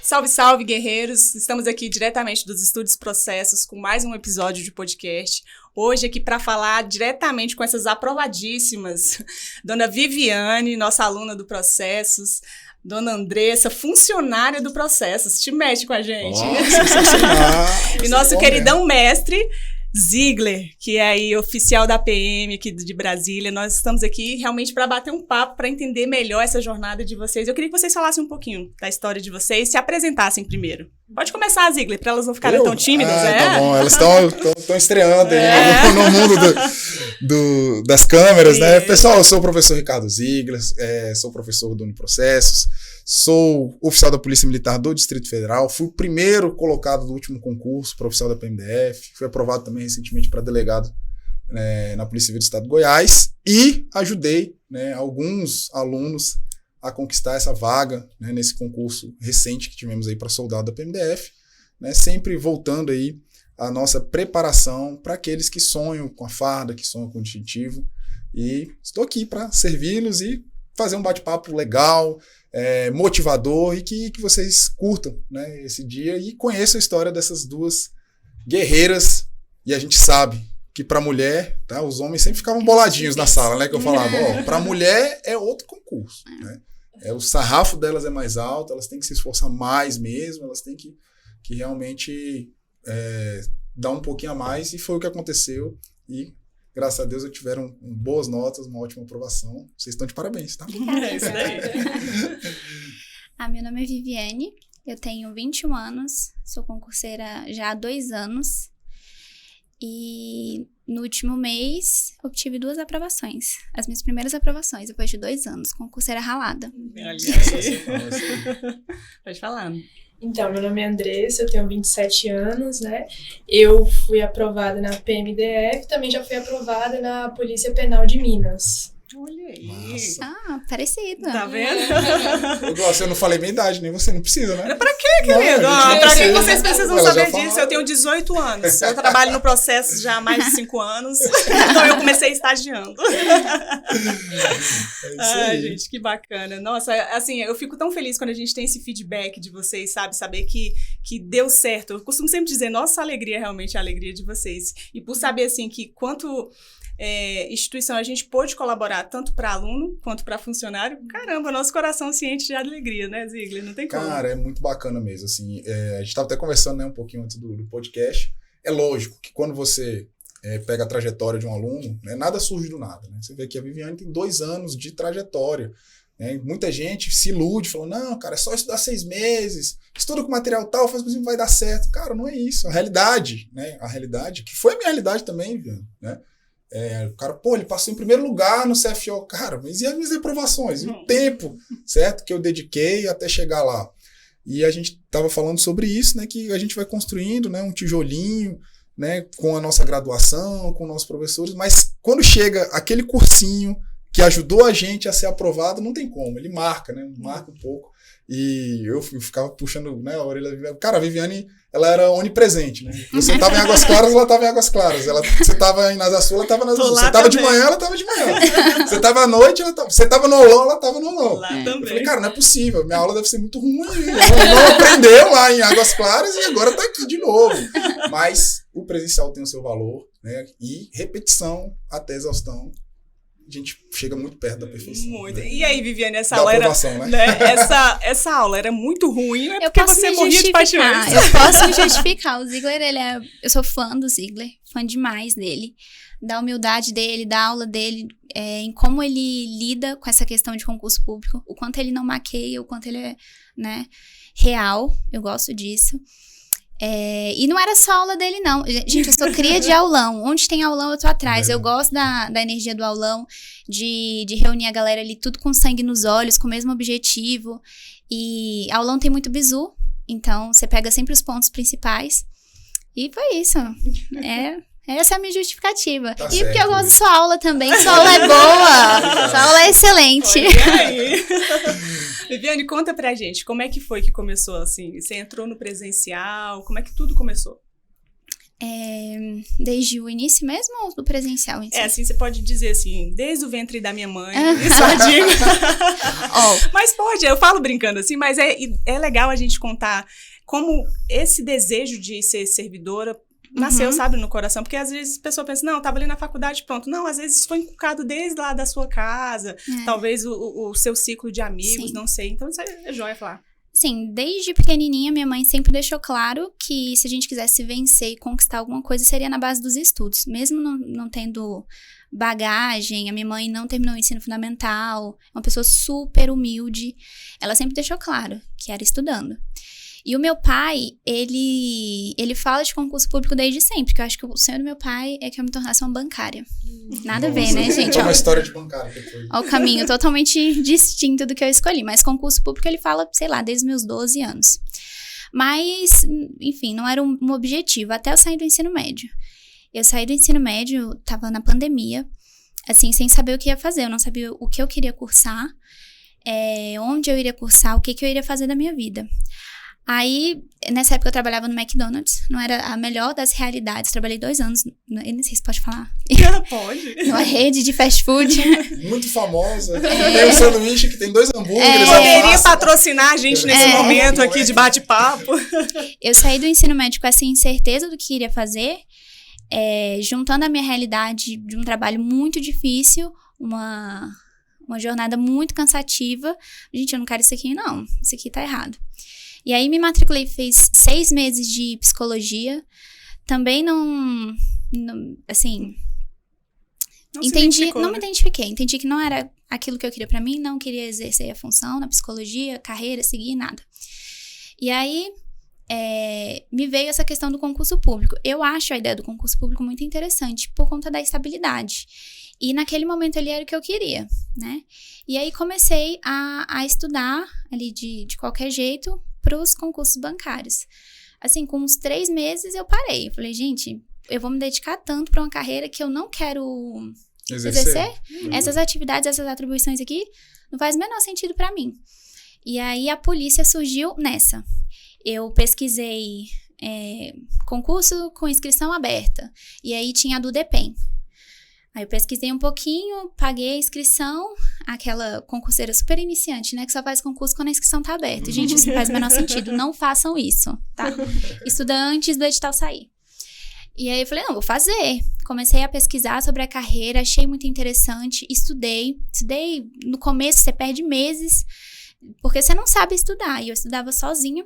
Salve, salve, guerreiros! Estamos aqui diretamente dos Estúdios Processos com mais um episódio de podcast. Hoje aqui para falar diretamente com essas aprovadíssimas, Dona Viviane, nossa aluna do Processos, Dona Andressa, funcionária do Processos, te mexe com a gente. E nosso queridão mestre, Ziegler, que é aí oficial da PM aqui de Brasília. Nós estamos aqui realmente para bater um papo, para entender melhor essa jornada de vocês. Eu queria que vocês falassem um pouquinho da história de vocês, se apresentassem primeiro. Pode começar, Ziegler, para elas não ficarem tão tímidas. Tá bom, elas estão estreando aí no mundo das câmeras, né? Pessoal, eu sou o professor Ricardo Ziegler, sou professor do Uniprocessos, sou oficial da Polícia Militar do Distrito Federal, fui o primeiro colocado do último concurso para oficial da PMDF, fui aprovado também recentemente para delegado na Polícia Civil do Estado de Goiás e ajudei, né, alguns alunos a conquistar essa vaga, né, nesse concurso recente que tivemos aí para soldado da PMDF, né, sempre voltando aí a nossa preparação para aqueles que sonham com a farda, que sonham com o distintivo, e estou aqui para servi-los e fazer um bate-papo legal, motivador e que vocês curtam, né, esse dia e conheçam a história dessas duas guerreiras. E a gente sabe que para mulher, tá, os homens sempre ficavam boladinhos na sala, né, que eu falava, para mulher é outro concurso, né? O sarrafo delas é mais alto, elas têm que se esforçar mais mesmo, elas têm que realmente dar um pouquinho a mais, e foi o que aconteceu, e graças a Deus eu tiveram boas notas, uma ótima aprovação. Vocês estão de parabéns, tá? É isso aí. Meu nome é Viviane, eu tenho 21 anos, sou concurseira já há 2 anos, e no último mês obtive 2 aprovações. As minhas primeiras aprovações, depois de 2 anos, concurseira ralada. Olha aí. Pode falar. Então, meu nome é Andressa, eu tenho 27 anos, né? Eu fui aprovada na PMDF, também já fui aprovada na Polícia Penal de Minas. Olha aí. Nossa. Parecido. Tá vendo? Eu não falei minha idade, nem você não precisa, né? Pra quê, querido? Pra que vocês precisam Ela saber disso? Eu tenho 18 anos. Eu trabalho no processo já há mais de 5 anos. Então eu comecei estagiando. Ai, gente, que bacana. Nossa, assim, eu fico tão feliz quando a gente tem esse feedback de vocês, sabe? Saber que deu certo. Eu costumo sempre dizer, nossa alegria realmente é a alegria de vocês. E por saber, assim, que quanto instituição a gente pôde colaborar tanto para aluno quanto para funcionário, caramba, nosso coração se enche de alegria, né, Ziegler? Não tem como. Cara, é muito bacana mesmo, assim, a gente estava até conversando, né, um pouquinho antes do podcast. É lógico que quando você pega a trajetória de um aluno, né, nada surge do nada, né? Você vê que a Viviane tem 2 anos de trajetória, né? Muita gente se ilude, falando, não, cara, é só estudar 6 meses, estuda com material tal, faz coisa que vai dar certo. Cara, não é isso. A realidade, né? A realidade, que foi a minha realidade também, Viviane, né? O cara, ele passou em primeiro lugar no CFO. Cara, mas e as minhas reprovações? E o tempo, certo? Que eu dediquei até chegar lá. E a gente estava falando sobre isso, né? Que a gente vai construindo, né, um tijolinho, né, com a nossa graduação, com nossos professores, mas quando chega aquele cursinho que ajudou a gente a ser aprovado, não tem como. Ele marca, né? Marca um pouco. E eu ficava puxando, né, a orelha da Viviane. Cara, a Viviane, ela era onipresente, né? Você estava em Águas Claras, ela estava em Águas Claras. Você estava em Asa Sul, ela estava na Asa Sul. Você estava de manhã, ela estava de manhã. Você estava à noite, você estava no aulão, ela estava no aulão. Eu falei, cara, não é possível. Minha aula deve ser muito ruim. Ela não aprendeu lá em Águas Claras e agora está aqui de novo. Mas o presencial tem o seu valor, né? E repetição até exaustão. A gente chega muito perto da perfeição. Muito. Né? E aí, Viviane, essa aula era... Né? Essa aula era muito ruim, é Eu porque você morria de paixão. Eu posso me justificar. O Ziegler, eu sou fã do Ziegler, fã demais dele. Da humildade dele, da aula dele, em como ele lida com essa questão de concurso público, o quanto ele não maqueia, o quanto ele é, né, real. Eu gosto disso. E não era só a aula dele, não. Gente, eu sou cria de aulão. Onde tem aulão, eu tô atrás. Eu gosto da energia do aulão, de reunir a galera ali, tudo com sangue nos olhos, com o mesmo objetivo. E aulão tem muito bizu, então você pega sempre os pontos principais. E foi isso. Essa é a minha justificativa. Tá e certo, porque eu gosto da isso. sua aula também. Sua aula é boa. Sua aula é excelente. Olha aí. Viviane, conta pra gente, como é que foi que começou assim? Você entrou no presencial? Como é que tudo começou? Desde o início mesmo ou do presencial em si? Assim, você pode dizer assim, desde o ventre da minha mãe, só digo. Mas pode, eu falo brincando assim, mas é legal a gente contar como esse desejo de ser servidora nasceu, sabe, no coração, porque às vezes a pessoa pensa, não, eu tava ali na faculdade, pronto. Não, às vezes foi inculcado desde lá da sua casa, talvez o seu ciclo de amigos, Sim. não sei. Então isso é joia falar. Sim, desde pequenininha minha mãe sempre deixou claro que se a gente quisesse vencer e conquistar alguma coisa seria na base dos estudos. Mesmo não tendo bagagem, a minha mãe não terminou o ensino fundamental, é uma pessoa super humilde, ela sempre deixou claro que era estudando. E o meu pai, ele fala de concurso público desde sempre, que eu acho que o sonho do meu pai é que eu me tornasse uma bancária. Nada a ver, né, gente? É uma história de bancária depois. Ó, o caminho totalmente distinto do que eu escolhi. Mas concurso público ele fala, sei lá, desde meus 12 anos. Mas, enfim, não era um objetivo, até eu sair do ensino médio. Eu saí do ensino médio, tava na pandemia, assim, sem saber o que ia fazer. Eu não sabia o que eu queria cursar, onde eu iria cursar, o que eu iria fazer da minha vida. Aí, nessa época eu trabalhava no McDonald's, não era a melhor das realidades, trabalhei 2 anos, eu nem sei se pode falar. Pode. Numa rede de fast food. Muito famosa. Tem um sanduíche que tem 2 hambúrgueres. Poderia patrocinar a gente nesse momento aqui de bate-papo. Eu saí do ensino médio com essa incerteza do que queria fazer, juntando a minha realidade de um trabalho muito difícil, uma jornada muito cansativa. Gente, eu não quero isso aqui não, isso aqui tá errado. E aí me matriculei, fez 6 meses de psicologia. Também não assim, não me identifiquei. Entendi que não era aquilo que eu queria pra mim, não queria exercer a função na psicologia, carreira, seguir, nada. E aí me veio essa questão do concurso público. Eu acho a ideia do concurso público muito interessante por conta da estabilidade. E naquele momento ali era o que eu queria, né? E aí comecei a estudar ali de qualquer jeito para os concursos bancários. Assim, com uns 3 meses eu parei. Eu falei, gente, eu vou me dedicar tanto para uma carreira que eu não quero exercer. Essas atividades, essas atribuições aqui, não faz o menor sentido para mim. E aí a polícia surgiu nessa. Eu pesquisei concurso com inscrição aberta. E aí tinha a do DEPEN. Aí eu pesquisei um pouquinho, paguei a inscrição, aquela concurseira super iniciante, né? Que só faz concurso quando a inscrição tá aberta. Gente, isso não faz o menor sentido. Não façam isso, tá? Estuda antes do edital sair. E aí eu falei, não, vou fazer. Comecei a pesquisar sobre a carreira, achei muito interessante, estudei. No começo você perde meses, porque você não sabe estudar. E eu estudava sozinha.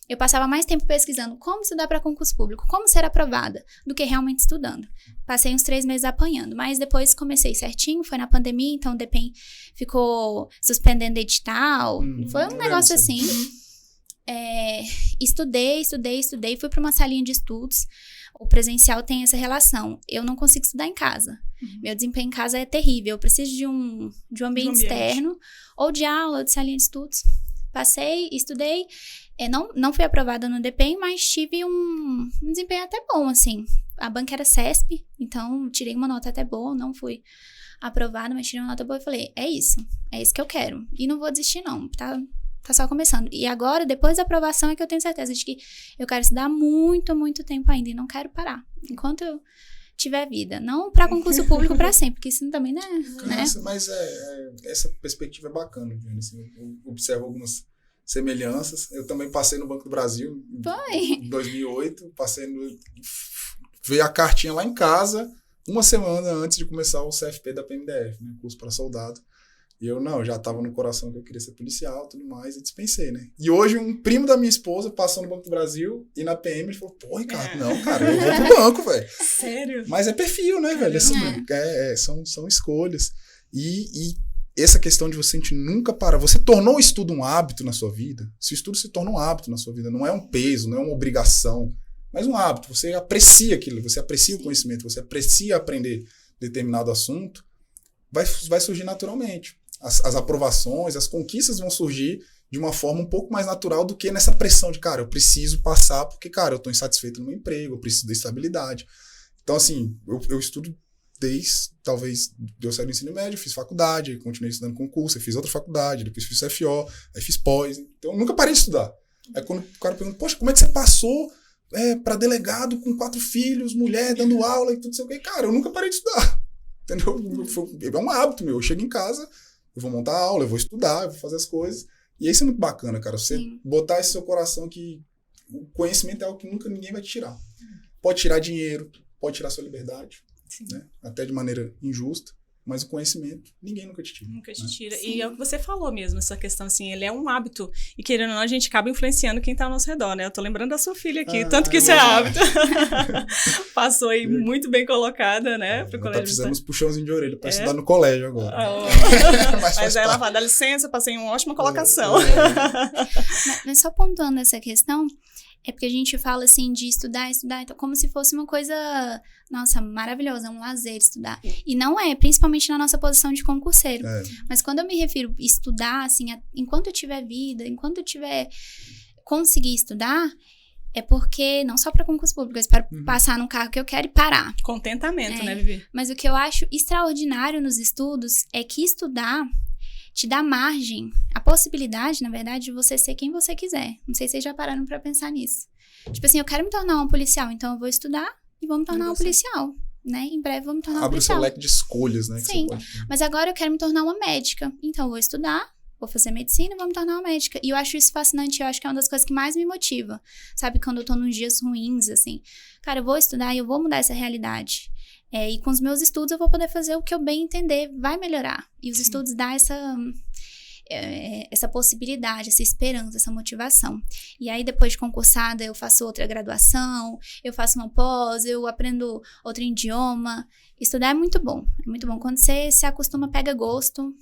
Eu passava mais tempo pesquisando como estudar para concurso público, como ser aprovada, do que realmente estudando. Passei uns 3 meses apanhando, mas depois comecei certinho, foi na pandemia, então o DEPEN ficou suspendendo edital. Foi um negócio assim. Estudei, fui para uma salinha de estudos. O presencial tem essa relação. Eu não consigo estudar em casa. Meu desempenho em casa é terrível. Eu preciso de um ambiente externo, ou de aula, ou de salinha de estudos. Passei, estudei. Não fui aprovada no DEPEN, mas tive um desempenho até bom, assim. A banca era CESP, então tirei uma nota até boa, não fui aprovada, mas tirei uma nota boa e falei, é isso que eu quero. E não vou desistir não, tá só começando. E agora, depois da aprovação, é que eu tenho certeza de que eu quero estudar muito, muito tempo ainda e não quero parar. Enquanto eu tiver vida. Não para concurso público para sempre, porque isso também não é, né? Mas essa perspectiva é bacana, viu? Assim, eu observo algumas semelhanças. Eu também passei no Banco do Brasil em 2008, veio a cartinha lá em casa, uma semana antes de começar o CFP da PMDF, né, curso para soldado. E eu já estava no coração que eu queria ser policial e tudo mais, e dispensei, né? E hoje um primo da minha esposa passou no Banco do Brasil e na PM ele falou, pô, Ricardo, não, cara, eu vou pro banco, velho. Sério? Mas é perfil, né, velho? Assim, são escolhas. E essa questão de você nunca parar. Você tornou o estudo um hábito na sua vida. Se o estudo se torna um hábito na sua vida, não é um peso, não é uma obrigação, mas um hábito. Você aprecia aquilo, você aprecia o conhecimento, você aprecia aprender determinado assunto, vai surgir naturalmente. As aprovações, as conquistas vão surgir de uma forma um pouco mais natural do que nessa pressão de, cara, eu preciso passar porque, cara, eu tô insatisfeito no meu emprego, eu preciso da estabilidade. Então, assim, eu estudo desde, talvez, eu saí do ensino médio, fiz faculdade, aí continuei estudando concurso, aí fiz outra faculdade, depois fiz FO, aí fiz pós. Então, eu nunca parei de estudar. Aí quando o cara pergunta, poxa, como é que você passou para delegado com 4 filhos, mulher, dando aula e tudo isso aí? Cara, eu nunca parei de estudar. Entendeu? É um hábito meu. Eu chego em casa, eu vou montar a aula, eu vou estudar, eu vou fazer as coisas. E isso é muito bacana, cara. Você botar esse seu coração que o conhecimento é algo que nunca ninguém vai te tirar. Pode tirar dinheiro, pode tirar sua liberdade, né? Até de maneira injusta. Mas o conhecimento, ninguém nunca te tira. Nunca te tira. Sim. E é o que você falou mesmo, essa questão, assim, ele é um hábito. E querendo ou não, a gente acaba influenciando quem tá ao nosso redor, né? Eu tô lembrando da sua filha aqui, tanto que isso é hábito. Passou aí muito bem colocada, né? Pro colégio. Tá precisando uns puxãozinho de orelha pra estudar no colégio agora. Mas aí ela fala, dá licença, passei uma ótima colocação. Mas só pontuando essa questão, é porque a gente fala assim de estudar, então como se fosse uma coisa, nossa, maravilhosa, um lazer estudar. E não é, principalmente na nossa posição de concurseiro. Mas quando eu me refiro a estudar, assim, enquanto eu tiver vida, enquanto eu tiver conseguir estudar, é porque, não só para concurso público, eu espero passar num cargo que eu quero e parar. Contentamento, né, Vivi? Mas o que eu acho extraordinário nos estudos é que estudar te dá margem, a possibilidade, na verdade, de você ser quem você quiser. Não sei se vocês já pararam pra pensar nisso. Tipo assim, eu quero me tornar uma policial, então eu vou estudar e vou me tornar uma policial, né? Em breve eu vou me tornar uma policial. Abre o seu leque de escolhas, né? Sim, mas agora eu quero me tornar uma médica, então eu vou estudar, vou fazer medicina e vou me tornar uma médica. E eu acho isso fascinante, eu acho que é uma das coisas que mais me motiva. Sabe, quando eu tô nos dias ruins, assim. Cara, eu vou estudar e eu vou mudar essa realidade. E com os meus estudos eu vou poder fazer o que eu bem entender, vai melhorar. E os estudos dão essa possibilidade, essa esperança, essa motivação. E aí depois de concursada eu faço outra graduação, eu faço uma pós, eu aprendo outro idioma. Estudar é muito bom. Quando você se acostuma, pega gosto.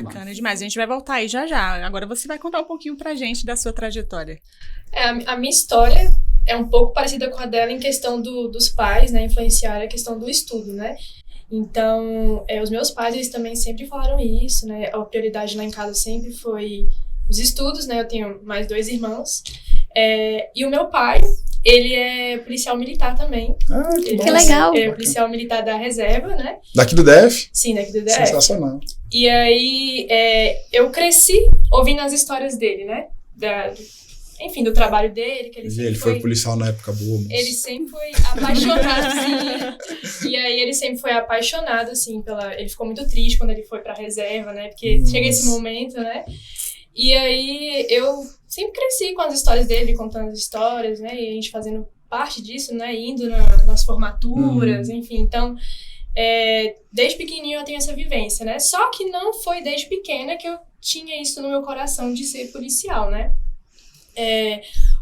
Bacana demais. A gente vai voltar aí já. Agora você vai contar um pouquinho pra gente da sua trajetória. A minha história é um pouco parecida com a dela em questão dos pais, né, influenciar a questão do estudo, né? Então, os meus pais, eles também sempre falaram isso, né? A prioridade lá em casa sempre foi os estudos, né? Eu tenho mais 2 irmãos. E o meu pai, ele é policial militar também. Que legal! É policial militar da reserva, né? Daqui do DF? Sim, daqui do DF. Sensacional. E aí, eu cresci ouvindo as histórias dele, né? Enfim, do trabalho dele, que ele foi policial na época boa. Mas... Ele sempre foi apaixonado, assim. E aí ele sempre foi apaixonado, assim, ele ficou muito triste quando ele foi pra reserva, né? Porque chega esse momento, né? E aí eu sempre cresci com as histórias dele, contando as histórias, né? E a gente fazendo parte disso, né? Indo nas formaturas, enfim. Então, desde pequenininho eu tenho essa vivência, né? Só que não foi desde pequena que eu tinha isso no meu coração de ser policial, né?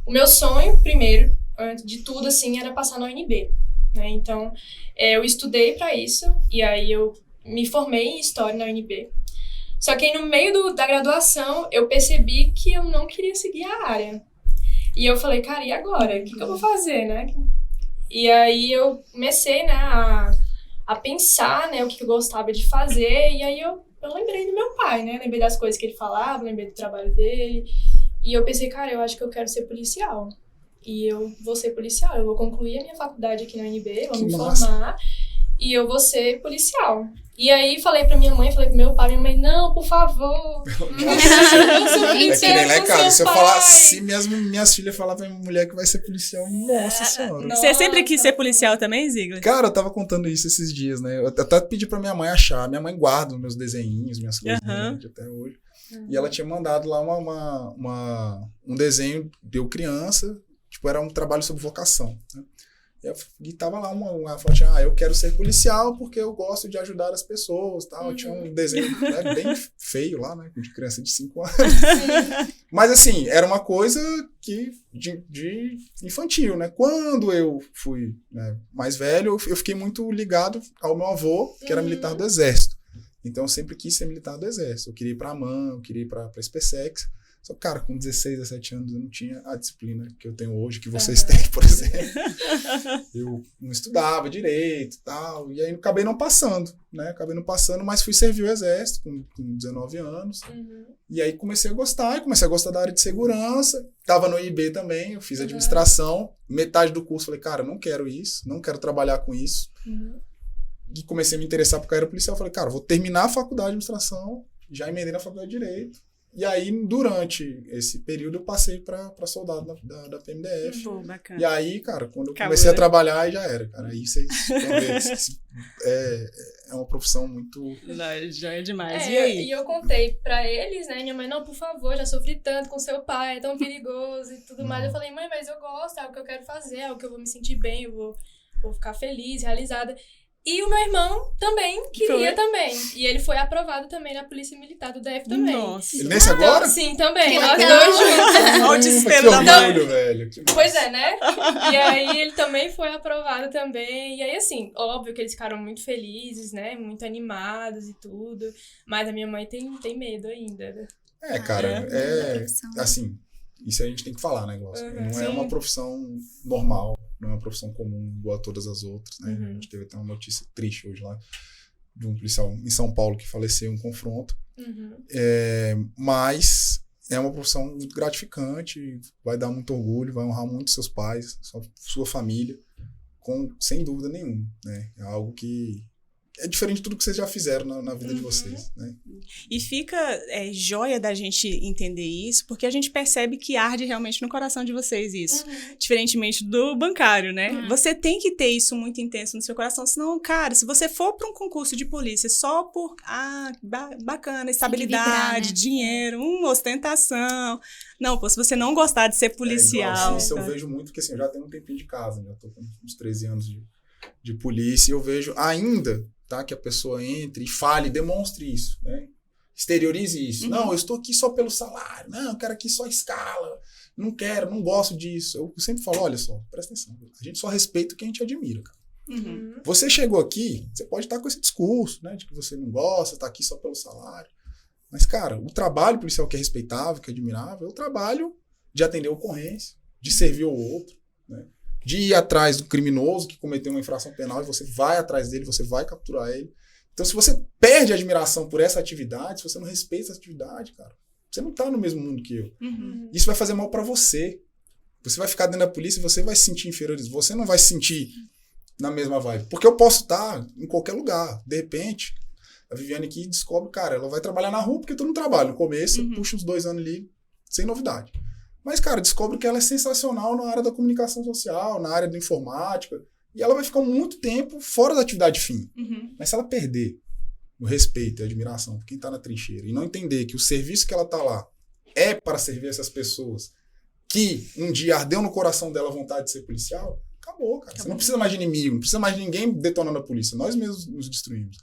O meu sonho, primeiro, antes de tudo, assim, era passar na UNB, né? Então, eu estudei para isso, e aí eu me formei em História na UNB. Só que aí, no meio da graduação, eu percebi que eu não queria seguir a área. E eu falei, cara, e agora? O que eu vou fazer, né? E aí eu comecei, né, a pensar, né, o que eu gostava de fazer, e aí eu lembrei do meu pai, né? Lembrei das coisas que ele falava, lembrei do trabalho dele. E eu pensei, cara, eu acho que eu quero ser policial. E eu vou ser policial. Eu vou concluir a minha faculdade aqui na UNB, vou me formar. E eu vou ser policial. E aí falei pra minha mãe, falei pro meu pai, minha mãe, não, por favor. Eu sou policial, né, cara? Se eu falar, se minhas filhas falar pra minha mulher que vai ser policial, nossa senhora. Você sempre quis ser policial também, Ziegler? Cara, eu tava contando isso esses dias, né? Eu até pedi pra minha mãe achar. Minha mãe guarda os meus desenhinhos, minhas coisas até hoje. E ela tinha mandado lá um desenho de eu criança, tipo, era um trabalho sobre vocação, né? E tava lá uma foto, eu quero ser policial porque eu gosto de ajudar as pessoas, tal. Tinha um desenho, né, bem feio lá, né, de criança de 5 anos. Mas assim, era uma coisa de infantil, né? Quando eu fui, né, mais velho, eu fiquei muito ligado ao meu avô, que era militar do Exército. Então, eu sempre quis ser militar do Exército. Eu queria ir pra AMAN, eu queria ir pra SpaceX. Só que, cara, com 16, 17 anos eu não tinha a disciplina que eu tenho hoje, que vocês têm, por exemplo. Eu não estudava direito e tal, e aí acabei não passando, né? Acabei não passando, mas fui servir o exército com 19 anos. E aí comecei a gostar da área de segurança. Tava no IB também, eu fiz administração. Metade do curso, falei, cara, não quero isso, não quero trabalhar com isso. E comecei a me interessar por carreira policial. Falei, cara, vou terminar a faculdade de administração, já emendei na faculdade de direito. E aí, durante esse período, eu passei para soldado da PMDF. Bacana. E aí, cara, quando eu comecei a trabalhar, aí já era, cara. Aí vocês vão ver, é uma profissão muito... Já é demais. E aí? E eu contei pra eles, né? Minha mãe, não, por favor, já sofri tanto com seu pai, é tão perigoso e tudo mais. Eu falei, mãe, mas eu gosto, é algo que eu quero fazer, é algo que eu vou me sentir bem, eu vou ficar feliz, realizada. E o meu irmão também queria também. E ele foi aprovado também na Polícia Militar do DF também. Nossa. E nesse agora? Sim, também. Nós legal. dois juntos. Olha o desespero que da mãe. orgulho, velho. Pois é, né? E aí ele também foi aprovado também. E aí, assim, óbvio que eles ficaram muito felizes, né? Muito animados e tudo. Mas a minha mãe tem medo ainda. Cara, assim, isso a gente tem que falar, né, Glaucia? Não é uma profissão normal, não é uma profissão comum igual a todas as outras, né? A gente teve até uma notícia triste hoje lá, de um policial em São Paulo que faleceu em um confronto. Mas é uma profissão muito gratificante, vai dar muito orgulho, vai honrar muito seus pais, sua família, sem dúvida nenhuma, né? É algo que é diferente de tudo que vocês já fizeram na vida de vocês, né? E fica joia da gente entender isso, porque a gente percebe que arde realmente no coração de vocês isso. Diferentemente do bancário, né? Você tem que ter isso muito intenso no seu coração, senão, cara, se você for para um concurso de polícia só por, bacana, estabilidade, vibrar, né? dinheiro, ostentação... Não, pô, se você não gostar de ser policial... Isso eu vejo muito, porque assim, eu já tenho um tempinho de casa, já tô com uns 13 anos de polícia, e eu vejo ainda... Tá? Que a pessoa entre e fale, demonstre isso, né? Exteriorize isso. Não, eu estou aqui só pelo salário. Não, eu quero aqui só escala. Não quero, não gosto disso. Eu sempre falo, olha só, presta atenção. A gente só respeita o que a gente admira, cara. Você chegou aqui, você pode estar com esse discurso, né? De que você não gosta, tá aqui só pelo salário. Mas, cara, o trabalho policial que é respeitável, que é admirável, é o trabalho de atender a ocorrência, de servir ao outro, né? De ir atrás do criminoso que cometeu uma infração penal e você vai atrás dele, você vai capturar ele. Então, se você perde a admiração por essa atividade, se você não respeita essa atividade, cara, você não tá no mesmo mundo que eu. Isso vai fazer mal pra você. Você vai ficar dentro da polícia e você vai se sentir inferior. Você não vai se sentir na mesma vibe. Porque eu posso estar em qualquer lugar. De repente, a Viviane aqui descobre, cara, ela vai trabalhar na rua porque todo mundo trabalha. No começo, puxa uns 2 anos ali, sem novidade. Mas, cara, descobre que ela é sensacional na área da comunicação social, na área da informática, e ela vai ficar muito tempo fora da atividade fim. Mas se ela perder o respeito e a admiração por quem está na trincheira e não entender que o serviço que ela está lá é para servir essas pessoas que um dia ardeu no coração dela a vontade de ser policial, acabou, cara. Você não precisa mais de inimigo, não precisa mais de ninguém detonando a polícia. Nós mesmos nos destruímos.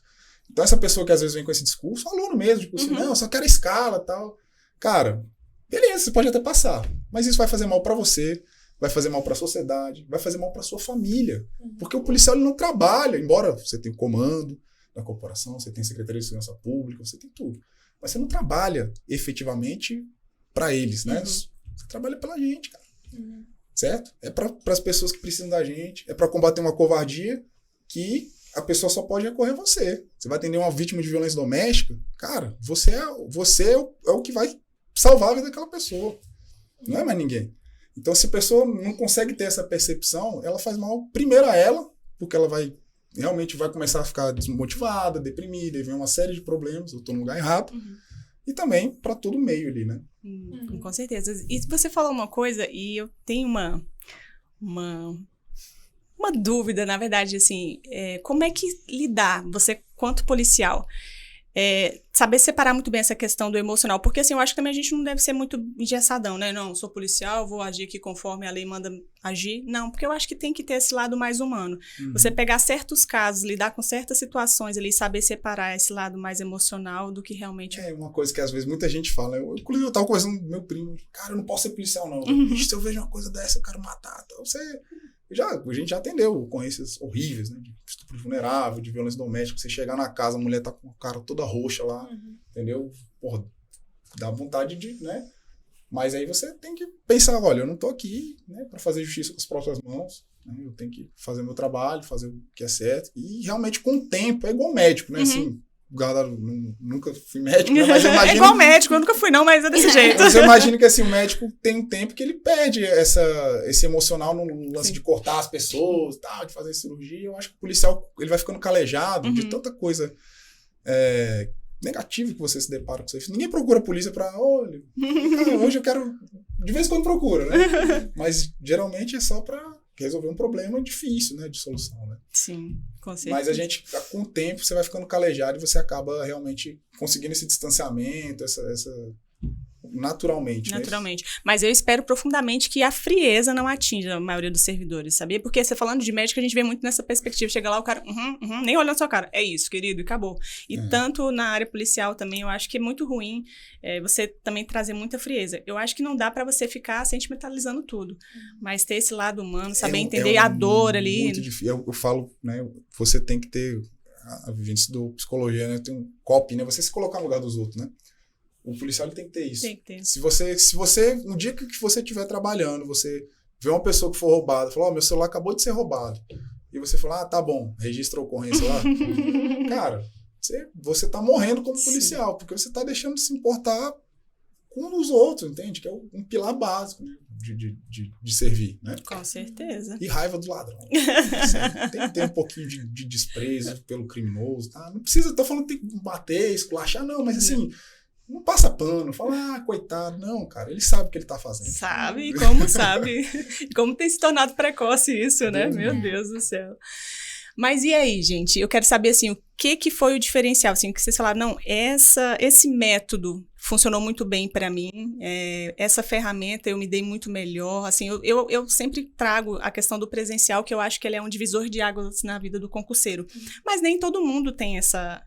Então, essa pessoa que às vezes vem com esse discurso, aluno mesmo, tipo assim, não, eu só quero escala e tal. Cara... Beleza, você pode até passar, mas isso vai fazer mal pra você, vai fazer mal pra sociedade, vai fazer mal pra sua família. Porque o policial ele não trabalha, embora você tenha o comando da corporação, você tenha Secretaria de Segurança Pública, você tem tudo. Mas você não trabalha efetivamente pra eles, né? Você trabalha pela gente, cara. Certo? É para as pessoas que precisam da gente, é pra combater uma covardia que a pessoa só pode recorrer a você. Você vai atender uma vítima de violência doméstica, cara, você é o que vai salvar a vida daquela pessoa. Não é mais ninguém. Então, se a pessoa não consegue ter essa percepção, ela faz mal primeiro a ela, porque ela realmente vai começar a ficar desmotivada, deprimida, e vem uma série de problemas, eu estou no lugar errado, e também para todo o meio ali, né? Com certeza. E você falou uma coisa, e eu tenho uma dúvida, na verdade, assim, como é que lidar, você quanto policial, saber separar muito bem essa questão do emocional, porque assim, eu acho que também a gente não deve ser muito engessadão, né? Não, sou policial, vou agir aqui conforme a lei manda agir. Não, porque eu acho que tem que ter esse lado mais humano. Você pegar certos casos, lidar com certas situações ali, saber separar esse lado mais emocional do que realmente... É uma coisa que às vezes muita gente fala, inclusive eu tava conversando com meu primo, cara, eu não posso ser policial não, se eu vejo uma coisa dessa, eu quero matar, então a gente já atendeu ocorrências horríveis, né? De estupro vulnerável, de violência doméstica. Você chegar na casa, a mulher tá com a cara toda roxa lá, entendeu? Porra, dá vontade de, né? Mas aí você tem que pensar, olha, eu não tô aqui, né, para fazer justiça com as próprias mãos, né, eu tenho que fazer meu trabalho, fazer o que é certo, e realmente com o tempo, é igual médico, né, assim, nunca fui médico, né, mas eu imagino... É igual médico, eu nunca fui não, mas é desse jeito. Mas eu imagino que assim, o médico tem um tempo que ele perde esse emocional no lance de cortar as pessoas, tal, de fazer cirurgia. Eu acho que o policial ele vai ficando calejado de tanta coisa negativa que você se depara com isso. Ninguém procura a polícia pra, olha, hoje eu quero... De vez em quando procura, né? Mas geralmente é só pra resolver um problema difícil, né, de solução, né? Sim, com certeza. Mas a gente, com o tempo, você vai ficando calejado e você acaba realmente conseguindo esse distanciamento, essa naturalmente. Naturalmente. Mas eu espero profundamente que a frieza não atinja a maioria dos servidores, sabia? Porque você falando de médico, a gente vê muito nessa perspectiva. Chega lá, o cara, nem olhando na sua cara. É isso, querido, e acabou. E tanto na área policial também, eu acho que é muito ruim você também trazer muita frieza. Eu acho que não dá pra você ficar sentimentalizando tudo. Mas ter esse lado humano, saber entender a dor ali. Muito difícil. Eu falo, né, você tem que ter a vivência do psicologia, né? Tem um copy, né? Você se colocar no lugar dos outros, né? O policial ele tem que ter isso. Tem que ter. Se você, no dia que você estiver trabalhando, você vê uma pessoa que foi roubada, fala, meu celular acabou de ser roubado. E você fala, tá bom, registra a ocorrência lá. Cara, você tá morrendo como policial, porque você tá deixando de se importar com os outros, entende? Que é um pilar básico de servir, né? Com certeza. E raiva do ladrão. Tem que ter um pouquinho de desprezo pelo criminoso, tá? Não precisa, tô falando que tem que bater, esculachar, não, mas assim... Não passa pano, fala, coitado. Não, cara, ele sabe o que ele tá fazendo. Sabe, e como sabe. Como tem se tornado precoce isso, né? Meu Deus do céu. Mas e aí, gente? Eu quero saber, assim, o que foi o diferencial? Assim, que vocês falaram, não, esse método funcionou muito bem para mim, essa ferramenta eu me dei muito melhor. Assim, eu sempre trago a questão do presencial, que eu acho que ele é um divisor de águas na vida do concurseiro. Mas nem todo mundo tem essa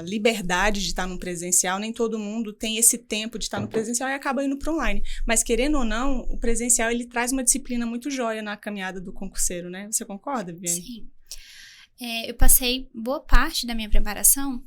liberdade de estar no presencial, nem todo mundo tem esse tempo de estar no presencial e acaba indo para online. Mas, querendo ou não, o presencial, ele traz uma disciplina muito jóia na caminhada do concurseiro, né? Você concorda, Viviane? Sim. Eu passei boa parte da minha preparação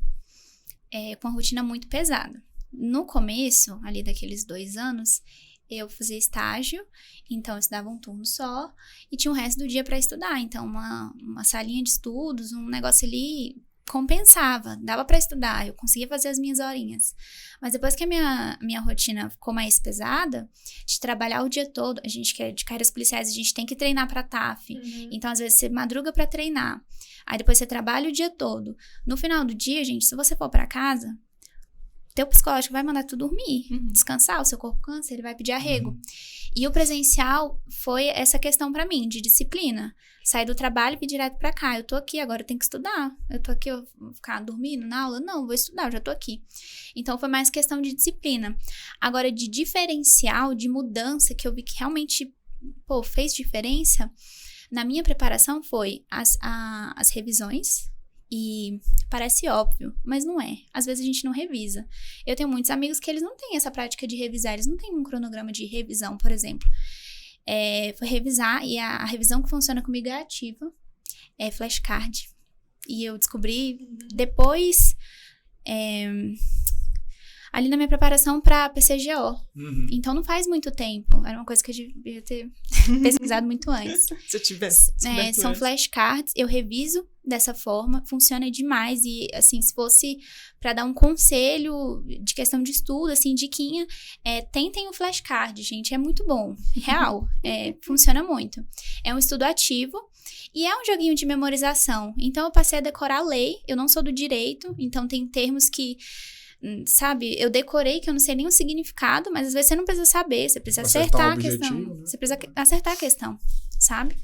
com uma rotina muito pesada. No começo, ali daqueles 2 anos, eu fazia estágio, então eu estudava um turno só e tinha o resto do dia para estudar. Então, uma salinha de estudos, um negócio ali... compensava, dava pra estudar, eu conseguia fazer as minhas horinhas. Mas depois que a minha rotina ficou mais pesada, de trabalhar o dia todo, a gente que é de carreiras policiais, a gente tem que treinar pra TAF. Então, às vezes, você madruga pra treinar. Aí, depois você trabalha o dia todo. No final do dia, gente, se você for pra casa, teu psicológico vai mandar tu dormir, descansar, o seu corpo cansa, ele vai pedir arrego. E o presencial foi essa questão pra mim, de disciplina. Sair do trabalho e vir direto pra cá. Eu tô aqui, agora eu tenho que estudar. Eu tô aqui, eu vou ficar dormindo na aula? Não, vou estudar, eu já tô aqui. Então, foi mais questão de disciplina. Agora, de diferencial, de mudança, que eu vi que realmente, fez diferença, na minha preparação foi as revisões. E parece óbvio, mas não é. Às vezes a gente não revisa. Eu tenho muitos amigos que eles não têm essa prática de revisar. Eles não têm um cronograma de revisão, por exemplo. Foi revisar, e a revisão que funciona comigo é ativa. É flashcard. E eu descobri depois... ali na minha preparação para PCGO. Então, não faz muito tempo. Era uma coisa que eu devia ter pesquisado muito antes. Se eu tivesse são flashcards, eu reviso dessa forma, funciona demais. E, assim, se fosse para dar um conselho de questão de estudo, assim, diquinha, tentem o flashcard, gente, é muito bom. Real, funciona muito. É um estudo ativo. E é um joguinho de memorização. Então, eu passei a decorar a lei. Eu não sou do direito, então tem termos que... Sabe, eu decorei que eu não sei nem o significado, mas às vezes você não precisa saber, você precisa acertar a questão. Né? Você precisa acertar a questão, sabe?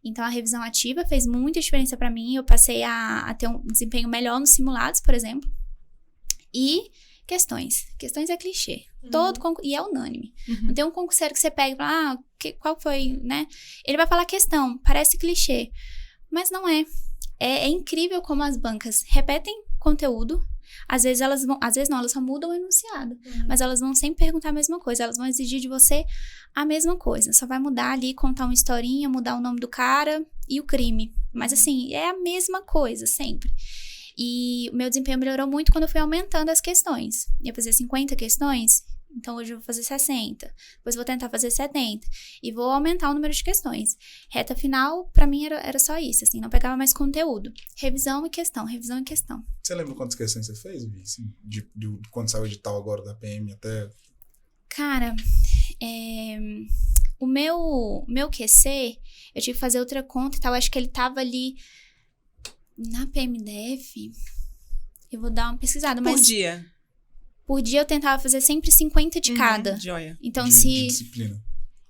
Então, a revisão ativa fez muita diferença pra mim. Eu passei a ter um desempenho melhor nos simulados, por exemplo. E questões. Questões é clichê. E é unânime. Não tem um concurseiro que você pega e fala, qual foi, né? Ele vai falar questão, parece clichê. Mas não é. É incrível como as bancas repetem conteúdo. Às vezes elas só mudam o enunciado. Mas elas vão sempre perguntar a mesma coisa. Elas vão exigir de você a mesma coisa. Só vai mudar ali, contar uma historinha, mudar o nome do cara e o crime. Mas assim, é a mesma coisa, sempre. E o meu desempenho melhorou muito quando eu fui aumentando as questões. Eu fazia 50 questões, Então, hoje eu vou fazer 60. Depois vou tentar fazer 70. E vou aumentar o número de questões. Reta final, pra mim, era só isso, assim. Não pegava mais conteúdo. Revisão e questão, revisão e questão. Você lembra quantas questões você fez, Vi? Assim, de quando saiu o edital agora da PM até... Cara, o meu QC, eu tive que fazer outra conta e tal. Acho que ele tava ali na PMDF. Eu vou dar uma pesquisada, mas... Por dia eu tentava fazer sempre 50 de cada. Joia. Então, de disciplina.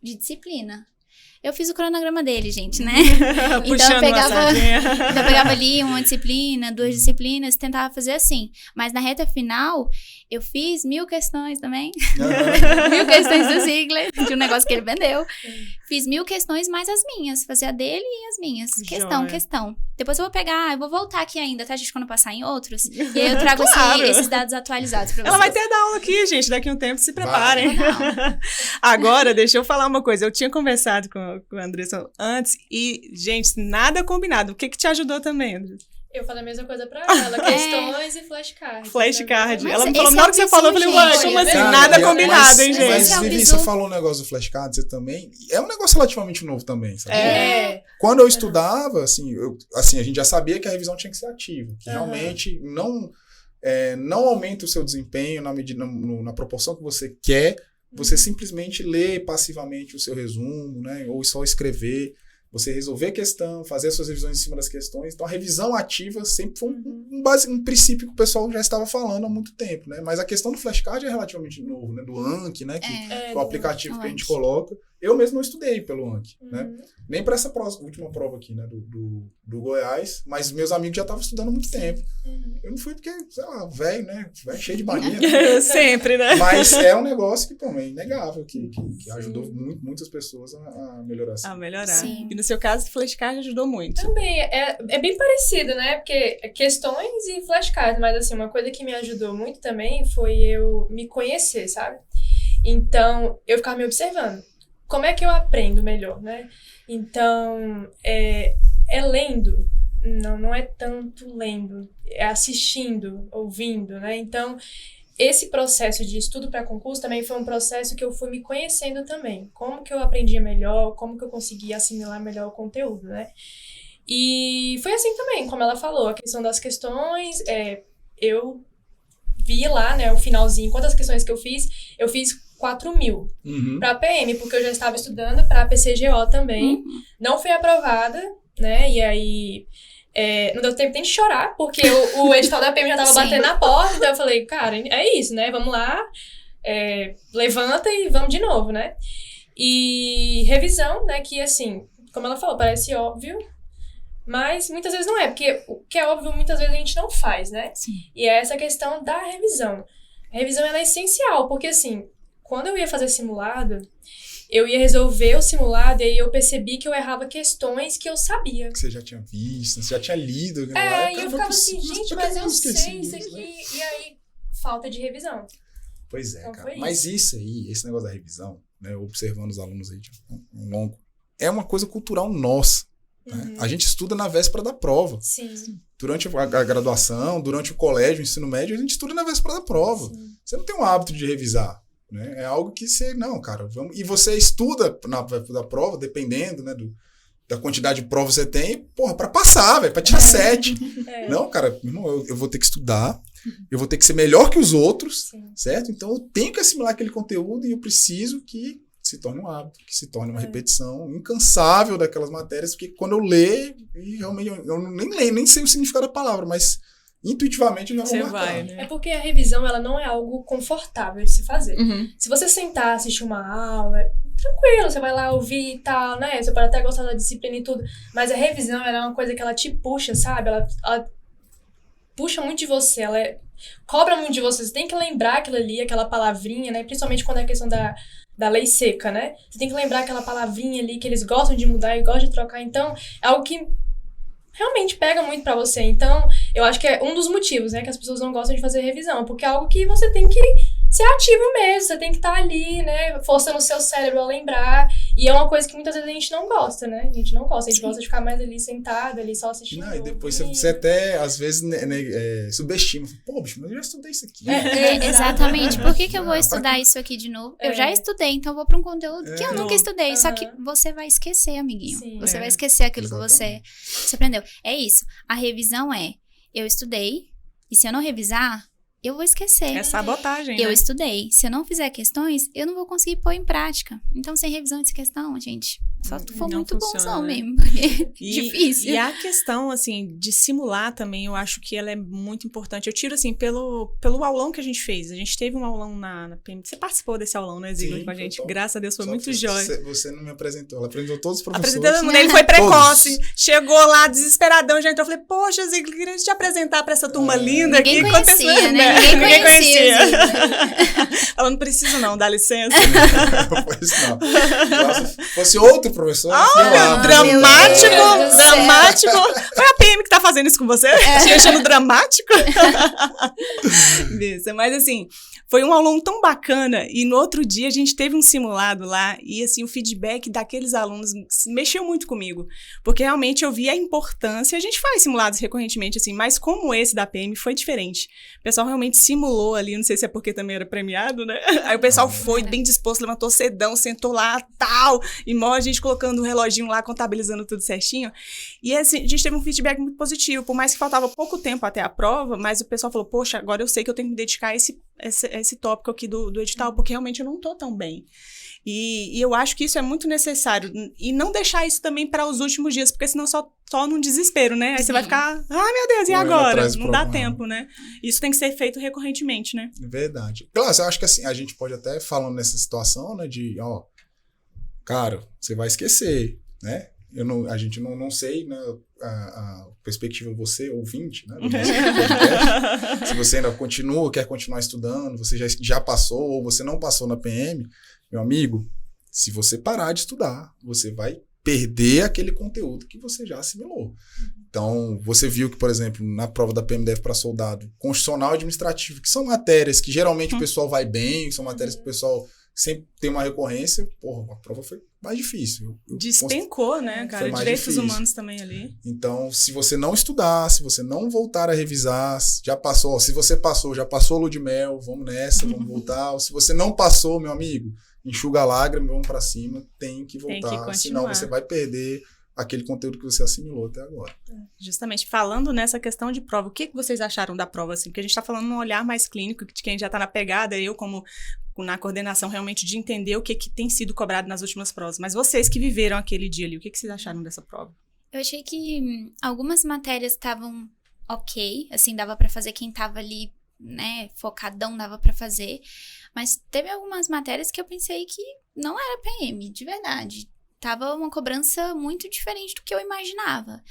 De disciplina. Eu fiz o cronograma dele, gente, né? Então eu pegava ali uma disciplina, 2 disciplinas, tentava fazer assim. Mas na reta final, eu fiz 1000 questões também. 1000 questões do Ziegler, de um negócio que ele vendeu. Fiz 1000 questões mais as minhas. Fazia a dele e as minhas. Questão. Depois eu vou pegar, eu vou voltar aqui ainda, tá, gente? Quando eu passar em outros. E aí eu trago esses dados atualizados pra vocês. Ela vai ter da aula aqui, gente. Daqui a um tempo, se preparem. Agora, deixa eu falar uma coisa. Eu tinha conversado com a Andressa antes e, gente, nada combinado. O que te ajudou também, Andressa? Eu falei a mesma coisa pra ela, questões e flashcard. Flashcard. Mas ela me falou, na hora que você falou, eu falei, ué, como assim? Nada combinado, hein, gente? Mas, Vivi, você falou um negócio do flashcard, você também... É um negócio relativamente novo também, sabe? Quando eu estudava, assim, a gente já sabia que a revisão tinha que ser ativa. Que realmente não aumenta o seu desempenho na proporção que você quer. Você simplesmente lê passivamente o seu resumo, né? Ou só escrever. Você resolver a questão, fazer as suas revisões em cima das questões. Então, a revisão ativa sempre foi um princípio que o pessoal já estava falando há muito tempo, né? Mas a questão do flashcard é relativamente novo, né? Do Anki, né? Que é o aplicativo que a gente coloca. Eu mesmo não estudei pelo Anki, né? Nem para essa última prova aqui, né? Do Goiás. Mas meus amigos já estavam estudando há muito tempo. Eu não fui porque, sei lá, velho, né? Velho cheio de mania. Né? Sempre, né? Mas é um negócio que, pô, é inegável, que ajudou muitas pessoas a melhorar. Assim. A melhorar. Sim. E no seu caso, o flashcard ajudou muito. Também, é bem parecido, né? Porque questões e flashcards, mas assim, uma coisa que me ajudou muito também foi eu me conhecer, sabe? Então, eu ficava me observando. Como é que eu aprendo melhor, né? Então, é lendo. Não é tanto lendo. É assistindo, ouvindo, né? Então, esse processo de estudo para concurso também foi um processo que eu fui me conhecendo também. Como que eu aprendia melhor, como que eu conseguia assimilar melhor o conteúdo, né? E foi assim também, como ela falou, a questão das questões, eu vi lá, né, o finalzinho, quantas questões que eu fiz 4.000 para PM, porque eu já estava estudando para PCGO também, não fui aprovada, né, e aí não deu tempo nem de chorar, porque o edital da PM já estava batendo na porta, então eu falei, cara, é isso, né, vamos lá, levanta e vamos de novo, né, e revisão, né, que assim, como ela falou, parece óbvio, mas muitas vezes não é, porque o que é óbvio muitas vezes a gente não faz, né? Sim. E é essa questão da revisão. A revisão ela é essencial, porque assim, quando eu ia fazer simulado, eu ia resolver o simulado e aí eu percebi que eu errava questões que eu sabia. Que você já tinha visto, você já tinha lido. E eu ficava assim, gente, mas eu sei isso aqui. Né? E aí, falta de revisão. Pois é, então, cara. Mas isso aí, esse negócio da revisão, né, observando os alunos aí, é uma coisa cultural nossa. Né? A gente estuda na véspera da prova. Sim. Durante a graduação, durante o colégio, o ensino médio, a gente estuda na véspera da prova. Sim. Você não tem um hábito de revisar. Né? É algo que você... Não, cara, vamos... E você estuda na véspera da prova, dependendo, né, da quantidade de prova que você tem, porra, pra passar, velho, pra tirar 7. Não, cara, eu vou ter que estudar, eu vou ter que ser melhor que os outros, certo? Então eu tenho que assimilar aquele conteúdo e eu preciso que se torne um hábito, que se torne uma repetição incansável daquelas matérias, porque quando eu leio, e realmente eu nem leio, nem sei o significado da palavra, mas intuitivamente eu já vou marcar. Né? É porque a revisão, ela não é algo confortável de se fazer. Se você sentar, assistir uma aula, tranquilo, você vai lá ouvir e tal, né? Você pode até gostar da disciplina e tudo, mas a revisão, ela é uma coisa que ela te puxa, sabe? Ela puxa muito de você, ela cobra muito de você. Você tem que lembrar aquilo ali, aquela palavrinha, né? Principalmente quando é a questão da lei seca, né? Você tem que lembrar aquela palavrinha ali que eles gostam de mudar e gostam de trocar. Então, é algo que realmente pega muito pra você. Então, eu acho que é um dos motivos, né? Que as pessoas não gostam de fazer revisão. Porque é algo que você tem que ser ativo mesmo, você tem que estar ali, né, forçando o seu cérebro a lembrar, e é uma coisa que muitas vezes a gente não gosta, né, a gente gosta de ficar mais ali sentado, ali só assistindo. Não, e depois você até, às vezes, subestima, pô, bicho, mas eu já estudei isso aqui. Exatamente, por que eu vou estudar isso aqui de novo? Eu já estudei, então eu vou pra um conteúdo que eu nunca estudei, só que você vai esquecer, amiguinho. Sim, você vai esquecer aquilo que você aprendeu. É isso, a revisão eu estudei, e se eu não revisar, eu vou esquecer. É sabotagem, Eu né? estudei. Se eu não fizer questões, eu não vou conseguir pôr em prática. Então, sem revisão de questão, gente, só tu for Não muito funciona, bonzão né? mesmo. Porque difícil. E a questão, assim, de simular também, eu acho que ela é muito importante. Eu tiro, assim, pelo aulão que a gente fez. A gente teve um aulão na PM. Você participou desse aulão, né, Ziegler, com a gente? Graças a Deus, foi muito jóia. Você não me apresentou, ela apresentou todos os professores. Apresentando todo mundo, ele foi precoce. Chegou lá, desesperadão, já entrou. Falei, poxa, Ziegler, queria te apresentar pra essa turma linda aqui. Ninguém conhecia, né? Ninguém conhecia. Ela não precisa não, dá licença. Pois não. Se fosse outro professor... Dramático, Meu Deus do dramático. Foi a PM que tá fazendo isso com você? Te achando dramático? Mas assim, foi um aulão tão bacana, e no outro dia a gente teve um simulado lá, e assim, o feedback daqueles alunos mexeu muito comigo, porque realmente eu vi a importância. A gente faz simulados recorrentemente, assim, mas como esse da PM foi diferente. O pessoal realmente simulou ali, não sei se é porque também era premiado, né? Aí o pessoal foi bem disposto, levantou cedão, sentou lá, tal, e mó a gente colocando o reloginho lá, contabilizando tudo certinho. E assim, a gente teve um feedback muito positivo, por mais que faltava pouco tempo até a prova, mas o pessoal falou, poxa, agora eu sei que eu tenho que me dedicar a esse tópico aqui do edital, porque realmente eu não tô tão bem. E eu acho que isso é muito necessário. E não deixar isso também para os últimos dias, porque senão só num desespero, né? Aí você vai ficar, meu Deus, e agora? Não dá tempo, né? Isso tem que ser feito recorrentemente, né? Verdade. Claro, eu acho que assim, a gente pode até falando nessa situação, né, de, cara, você vai esquecer, né? A gente não sei, né, a perspectiva de você, ouvinte, né, do nosso podcast. Se você ainda quer continuar estudando, você já passou ou você não passou na PM, meu amigo, se você parar de estudar, você vai perder aquele conteúdo que você já assimilou. Então, você viu que, por exemplo, na prova da PMDF para soldado, constitucional e administrativo, que são matérias que geralmente o pessoal vai bem, são matérias que o pessoal sempre tem uma recorrência, a prova foi mais difícil. Despencou, né, cara? Direitos difícil. Humanos também ali. Então, se você não estudar, se você não voltar a revisar, já passou, se você passou, já passou lua de mel, vamos nessa, vamos voltar. Se você não passou, meu amigo, enxuga a lágrima, vamos pra cima, tem que voltar, senão você vai perder aquele conteúdo que você assimilou até agora. Justamente, falando nessa questão de prova, o que vocês acharam da prova, assim? Porque a gente tá falando num olhar mais clínico, de quem já tá na pegada, eu como na coordenação realmente de entender o que tem sido cobrado nas últimas provas. Mas vocês que viveram aquele dia ali, o que vocês acharam dessa prova? Eu achei que algumas matérias estavam ok, assim, dava pra fazer quem tava ali, né, focadão, dava pra fazer. Mas teve algumas matérias que eu pensei que não era PM, de verdade. Tava uma cobrança muito diferente do que eu imaginava.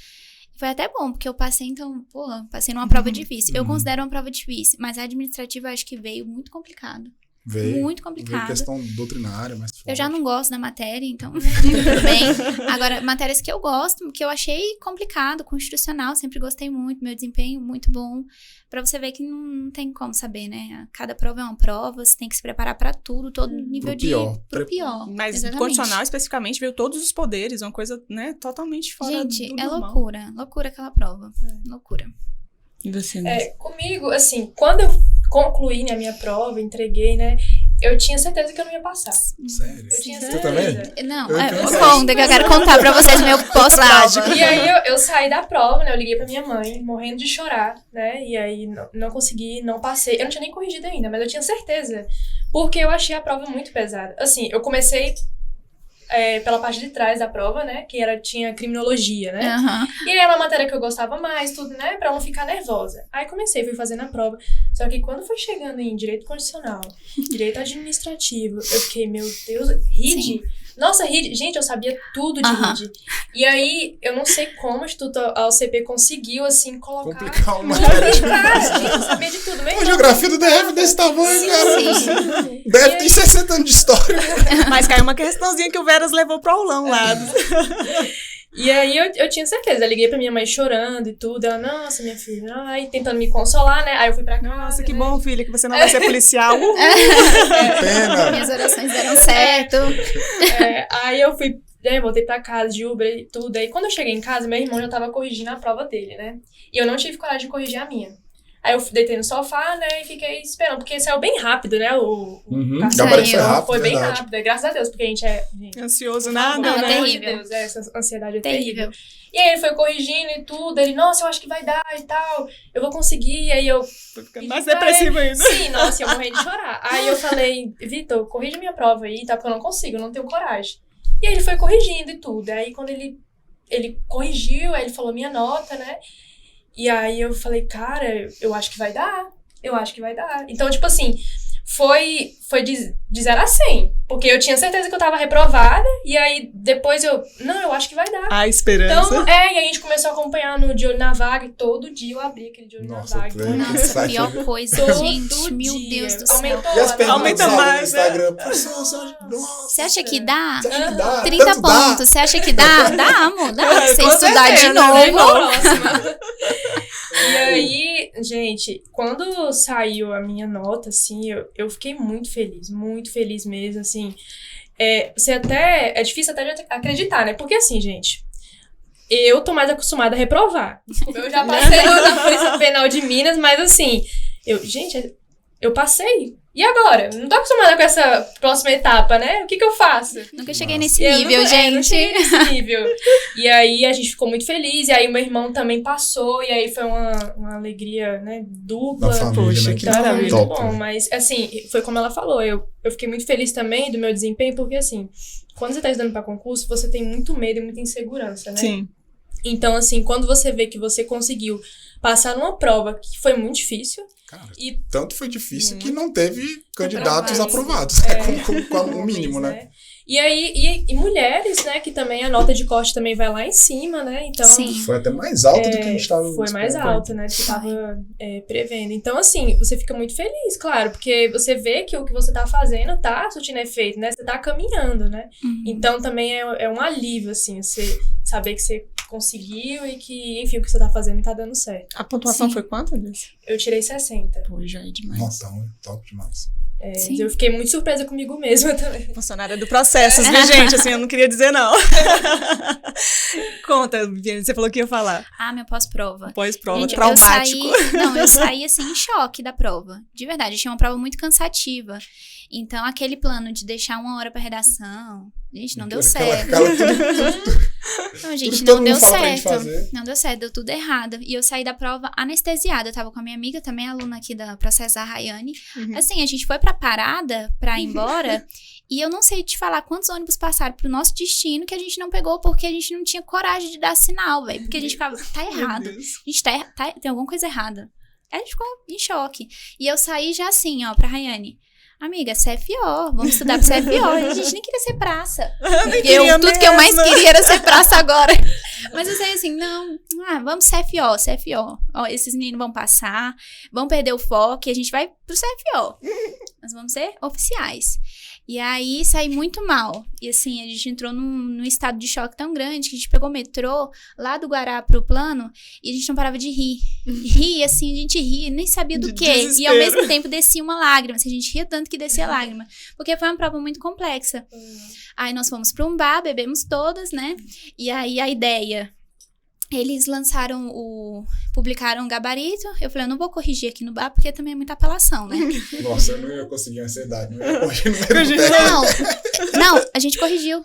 Foi até bom, porque eu passei, então, passei numa prova difícil. Eu considero uma prova difícil, mas a administrativa eu acho que veio muito complicado. Muito complicado. Veio questão doutrinária, mas forte. Eu já não gosto da matéria, então tudo bem. Agora, matérias que eu gosto, que eu achei complicado, constitucional, sempre gostei muito, meu desempenho muito bom. Pra você ver que não tem como saber, né? Cada prova é uma prova, você tem que se preparar pra tudo, todo nível pro pior. Mas constitucional, especificamente, veio todos os poderes, uma coisa, né, totalmente fora Gente, do é normal. loucura aquela prova. Loucura. E você, né? Comigo, assim, quando eu concluí a minha prova, entreguei, né? Eu tinha certeza que eu não ia passar. Sério? Eu tinha Você certeza. também? Não, conta que eu quero contar pra vocês meu pós-prova. E aí eu saí da prova, né? Eu liguei pra minha mãe, morrendo de chorar, né? E aí não consegui, não passei. Eu não tinha nem corrigido ainda, mas eu tinha certeza. Porque eu achei a prova muito pesada. Assim, eu comecei pela parte de trás da prova, né? Que tinha criminologia, né? E aí era uma matéria que eu gostava mais, tudo, né? Pra não ficar nervosa. Aí fui fazendo a prova. Só que quando foi chegando em direito constitucional, direito administrativo, eu fiquei, meu Deus, RID? Nossa, RID, gente, eu sabia tudo de RID. E aí, eu não sei como o Instituto AOCP conseguiu, assim, colocar... Complicar uma matéria de gente, eu sabia de tudo. A geografia do DF desse tamanho, cara. O DF tem 60 anos de história. Mas caiu uma questãozinha que o Veras levou pro aulão lá. E aí eu tinha certeza, eu liguei pra minha mãe chorando e tudo, ela, nossa, minha filha, ai, tentando me consolar, né? Aí eu fui pra casa. Nossa, que né? bom, filha, que você não vai ser policial. Pena. Minhas orações deram certo. Aí eu fui, né, voltei pra casa de Uber e tudo. Aí quando eu cheguei em casa, meu irmão já tava corrigindo a prova dele, né? E eu não tive coragem de corrigir a minha. Aí eu deitei no sofá, né, e fiquei esperando, porque saiu bem rápido, né, o Gabarito foi rápido, foi bem verdade. rápido, graças a Deus, porque a gente é... Ansioso Por nada, favor, Não, né? é pelo amor de terrível. Deus, essa ansiedade é Terrível. terrível. E aí ele foi corrigindo e tudo, ele, nossa, eu acho que vai dar e tal, eu vou conseguir, aí eu... Tô ficando mais depressivo ainda. Sim, nossa, eu morri de chorar. Aí eu falei, Vitor, corrige minha prova aí, tá, porque eu não consigo, eu não tenho coragem. E aí ele foi corrigindo e tudo, aí quando ele corrigiu, aí ele falou minha nota, né, e aí eu falei, cara, eu acho que vai dar. Eu acho que vai dar. Então, tipo assim, foi de 0 a 100. Porque eu tinha certeza que eu tava reprovada. E aí, depois eu acho que vai dar. A esperança. Então, e aí a gente começou a acompanhar no De Olho na Vaga. E todo dia eu abri aquele De Olho Nossa, na Vaga. eu lembro. Nossa, Site- pior coisa, Todo gente. Meu dia. Deus do céu. Aumentou, E as perguntas Aumenta no mais, né? Instagram. Nossa, Você acha que dá? Você acha que dá? 30 Tanto dá? pontos. Você acha que dá? Dá, amor. Dá. Você Com estudar de certeza, novo. né? Próxima. E aí, gente, quando saiu a minha nota, assim, eu fiquei muito feliz mesmo, assim. É difícil até de acreditar, né? Porque assim, gente, eu tô mais acostumada a reprovar. Desculpa, eu já passei na Polícia Penal de Minas, mas assim, eu passei. E agora? Não tô acostumada com essa próxima etapa, né? O que eu faço? Nunca cheguei Nossa. nesse nível, não gente. cheguei nesse nível. E aí a gente ficou muito feliz, e aí meu irmão também passou, e aí foi uma alegria, né, dupla. Da família, Poxa, né? que Então, maravilha. muito Top, bom, né? mas assim, foi como ela falou, eu fiquei muito feliz também do meu desempenho, porque assim, quando você tá estudando pra concurso, você tem muito medo e muita insegurança, né? Sim. Então, assim, quando você vê que você conseguiu passar numa prova que foi muito difícil, Cara, e tanto foi difícil que não teve candidatos Aprovados. aprovados, com o mínimo, né? E aí, e mulheres, né, que também a nota de corte também vai lá em cima, né? Então, Sim. Foi até mais alto do que a gente estava foi mais alto, né, do que tava prevendo. Então, assim, você fica muito feliz, claro, porque você vê que o que você tá fazendo tá surtindo efeito, né? Você tá caminhando, né? Uhum. Então, também é um alívio, assim, você saber que você conseguiu e que, enfim, o que você tá fazendo tá dando certo. A pontuação Sim. foi quanto, Alice? Eu tirei 60. Pô, já é demais. Nossa, top demais. Sim. Eu fiquei muito surpresa comigo mesma também. Funcionária do Processos, viu, gente? Assim, eu não queria dizer não. Conta, Viviane, você falou que ia falar. Ah, meu pós-prova. Pós-prova, Gente, traumático. eu saí assim em choque da prova. De verdade, tinha uma prova muito cansativa. Então, aquele plano de deixar 1 hora pra redação, gente, não deu certo. Não, gente, tudo todo não deu mundo fala pra gente certo. fazer. Não deu certo, deu tudo errado. E eu saí da prova anestesiada. Eu tava com a minha amiga, também aluna aqui da Processo, a Rayane. Uhum. Assim, a gente foi pra parada pra ir embora. E eu não sei te falar quantos ônibus passaram pro nosso destino que a gente não pegou porque a gente não tinha coragem de dar sinal, velho. Porque a gente ficava, tá errado. A gente tem alguma coisa errada. Aí a gente ficou em choque. E eu saí já assim, ó, pra Rayane. Amiga, CFO, vamos estudar pro CFO. E a gente nem queria ser praça. Tudo que eu mais queria era ser praça agora. Mas eu sei assim, não, vamos CFO. Ó, esses meninos vão passar, vão perder o foco e a gente vai pro CFO. Nós vamos ser oficiais. E aí, saí muito mal. E assim, a gente entrou num estado de choque tão grande que a gente pegou o metrô lá do Guará pro plano e a gente não parava de rir. Rir, assim, a gente ria, nem sabia do quê. Desespero. E ao mesmo tempo descia uma lágrima. Assim, a gente ria tanto que descia lágrima. Porque foi uma prova muito complexa. Aí nós fomos pra um bar, bebemos todas, né? E aí a ideia... Eles publicaram um gabarito. Eu falei, eu não vou corrigir aqui no bar, porque também é muita apelação, né? Nossa, eu não ia conseguir ansiedade. Não ia corrigir no meio do pé. Não, a gente corrigiu.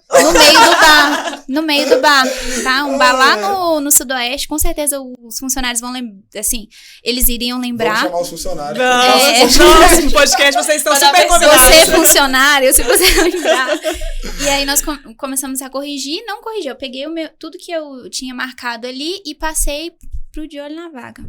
No meio do bar, tá? Um bar lá no Sudoeste. Com certeza os funcionários vão lembrar, assim, eles iriam Vamos lembrar. chamar os funcionários. No próximo podcast, vocês estão super convidados. Você é funcionário, se você lembrar. E aí nós começamos a corrigir. Não corrigi, eu peguei tudo que eu tinha marcado ali e passei pro de olho na vaga.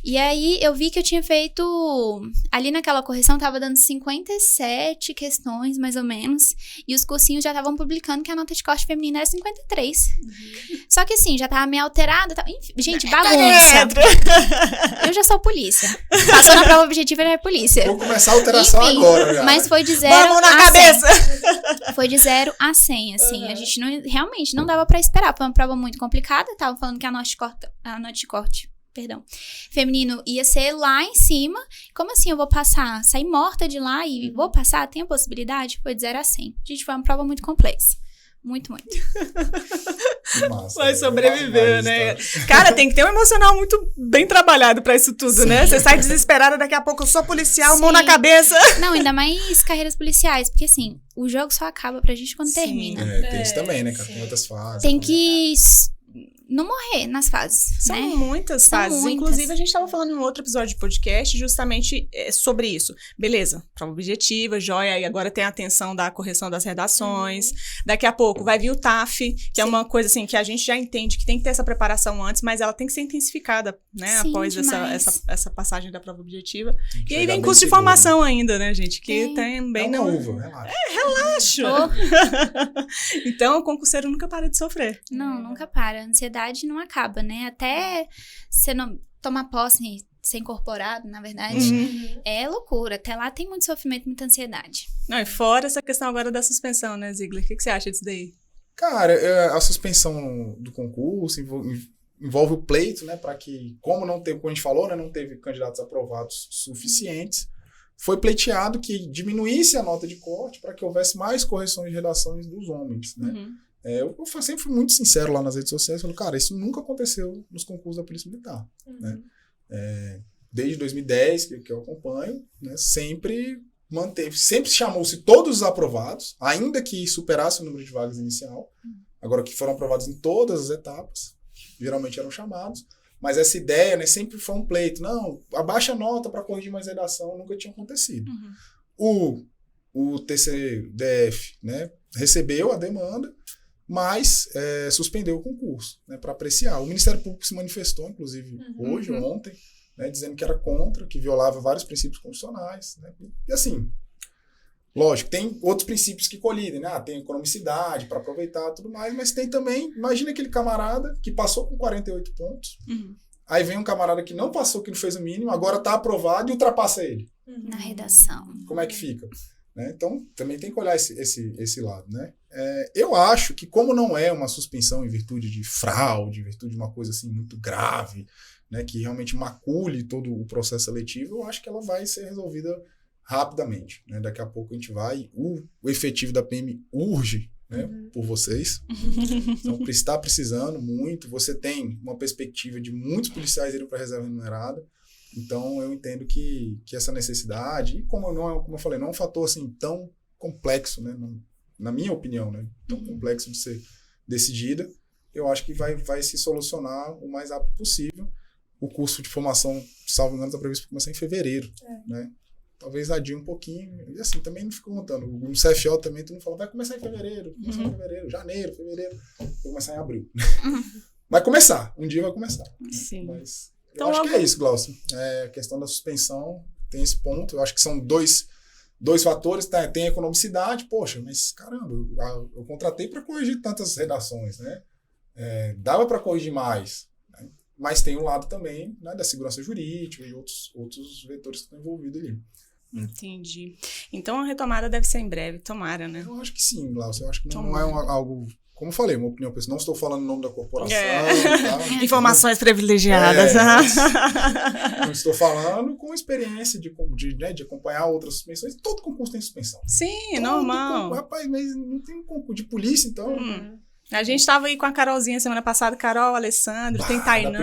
E aí, eu vi que eu tinha feito... Ali naquela correção, tava dando 57 questões, mais ou menos. E os cursinhos já estavam publicando que a nota de corte feminina era 53. Só que assim, já tava meio alterada. Enfim, gente, bagunça. Eu já sou polícia. Passou na prova objetiva, já é polícia. Vou começar a alteração agora. Já. Mas foi de 0 Mão na cabeça! 100. Foi de 0 a 100, assim. A gente realmente não dava pra esperar. Foi uma prova muito complicada. Tava falando que a nota de corte feminino ia ser lá em cima. Como assim eu vou passar? Sair morta de lá e vou passar? Tem a possibilidade? Foi de 0 a 100. Gente, foi uma prova muito complexa. Muito, muito. Que massa, vai sobreviver, né? Cara, tem que ter um emocional muito bem trabalhado pra isso tudo, né? Você sai desesperada, daqui a pouco eu sou policial, mão na cabeça. Não, ainda mais carreiras policiais, porque assim, o jogo só acaba pra gente quando termina. Tem isso também, né, cara? Tem outras fases. Tem que não morrer nas fases, São né? muitas São fases. muitas. Inclusive, a gente estava falando em um outro episódio de podcast justamente sobre isso. Beleza, prova objetiva, joia, e agora tem a atenção da correção das redações. Daqui a pouco vai vir o TAF, que é uma coisa assim que a gente já entende que tem que ter essa preparação antes, mas ela tem que ser intensificada, né? Sim, após essa passagem da prova objetiva. E aí vem curso de seguro. formação ainda, né, gente? Que também É uma não... uva, relaxa. Relaxa! Então, o concurseiro nunca para de sofrer. Não, nunca para. A ansiedade não acaba, né? Até você não tomar posse, ser incorporado, na verdade, é loucura. Até lá tem muito sofrimento, muita ansiedade. Não, e fora essa questão agora da suspensão, né, Ziegler? O que você acha disso daí? Cara, a suspensão do concurso envolve o pleito, né? Para que, como a gente falou, né? Não teve candidatos aprovados suficientes, foi pleiteado que diminuísse a nota de corte para que houvesse mais correções de redações dos homens, né? Eu sempre fui muito sincero lá nas redes sociais, falei, cara, isso nunca aconteceu nos concursos da Polícia Militar, né? Desde 2010, que eu acompanho, né, sempre chamou-se todos os aprovados, ainda que superasse o número de vagas inicial, agora que foram aprovados em todas as etapas, geralmente eram chamados, mas essa ideia, né, sempre foi um pleito, não, abaixa a nota para corrigir mais redação, nunca tinha acontecido. O TCDF, né, recebeu a demanda, mas suspendeu o concurso, né, para apreciar. O Ministério Público se manifestou, inclusive, hoje ou ontem, né, dizendo que era contra, que violava vários princípios constitucionais. Né, e assim, lógico, tem outros princípios que colidem, né? Tem economicidade para aproveitar e tudo mais, mas tem também, imagina aquele camarada que passou com 48 pontos, aí vem um camarada que não passou, que não fez o mínimo, agora está aprovado e ultrapassa ele. Na redação. Como é que fica? Né? Então, também tem que olhar esse lado, né? Eu acho que, como não é uma suspensão em virtude de fraude, em virtude de uma coisa assim muito grave, né, que realmente macule todo o processo seletivo, eu acho que ela vai ser resolvida rapidamente. Né? Daqui a pouco a gente vai... O efetivo da PM urge, né, por vocês. Então, está precisando muito. Você tem uma perspectiva de muitos policiais irem para a reserva remunerada. Então, eu entendo que essa necessidade, e como eu falei, não é um fator assim tão complexo, né, na minha opinião, né, tão complexo de ser decidida, eu acho que vai se solucionar o mais rápido possível. O curso de formação, salvo engano, está previsto para começar em fevereiro, né? Talvez adie um pouquinho, e assim, também não fico contando. No CFO também, todo mundo fala, vai começar em fevereiro, janeiro, fevereiro, vai começar em abril. Vai começar, um dia vai começar. Sim. Mas Então, eu acho que é isso, Glaucio. A questão da suspensão tem esse ponto. Eu acho que são dois fatores. Tá? Tem a economicidade. Poxa, mas caramba, eu contratei para corrigir tantas redações, né? Dava para corrigir mais. Né? Mas tem o lado também, né, da segurança jurídica e outros vetores que estão envolvidos ali. Entendi. Então a retomada deve ser em breve, tomara, né? Eu acho que sim, Glaucio. Eu acho que não é algo... Como eu falei, uma opinião pessoal, não estou falando o nome da corporação. Tá? Informações privilegiadas. Não estou falando com experiência de acompanhar outras suspensões. Todo concurso tem suspensão. Sim, normal. Rapaz, mas não tem um concurso de polícia, então... A gente estava aí com a Carolzinha semana passada, Carol, Alessandro, tem Tainã.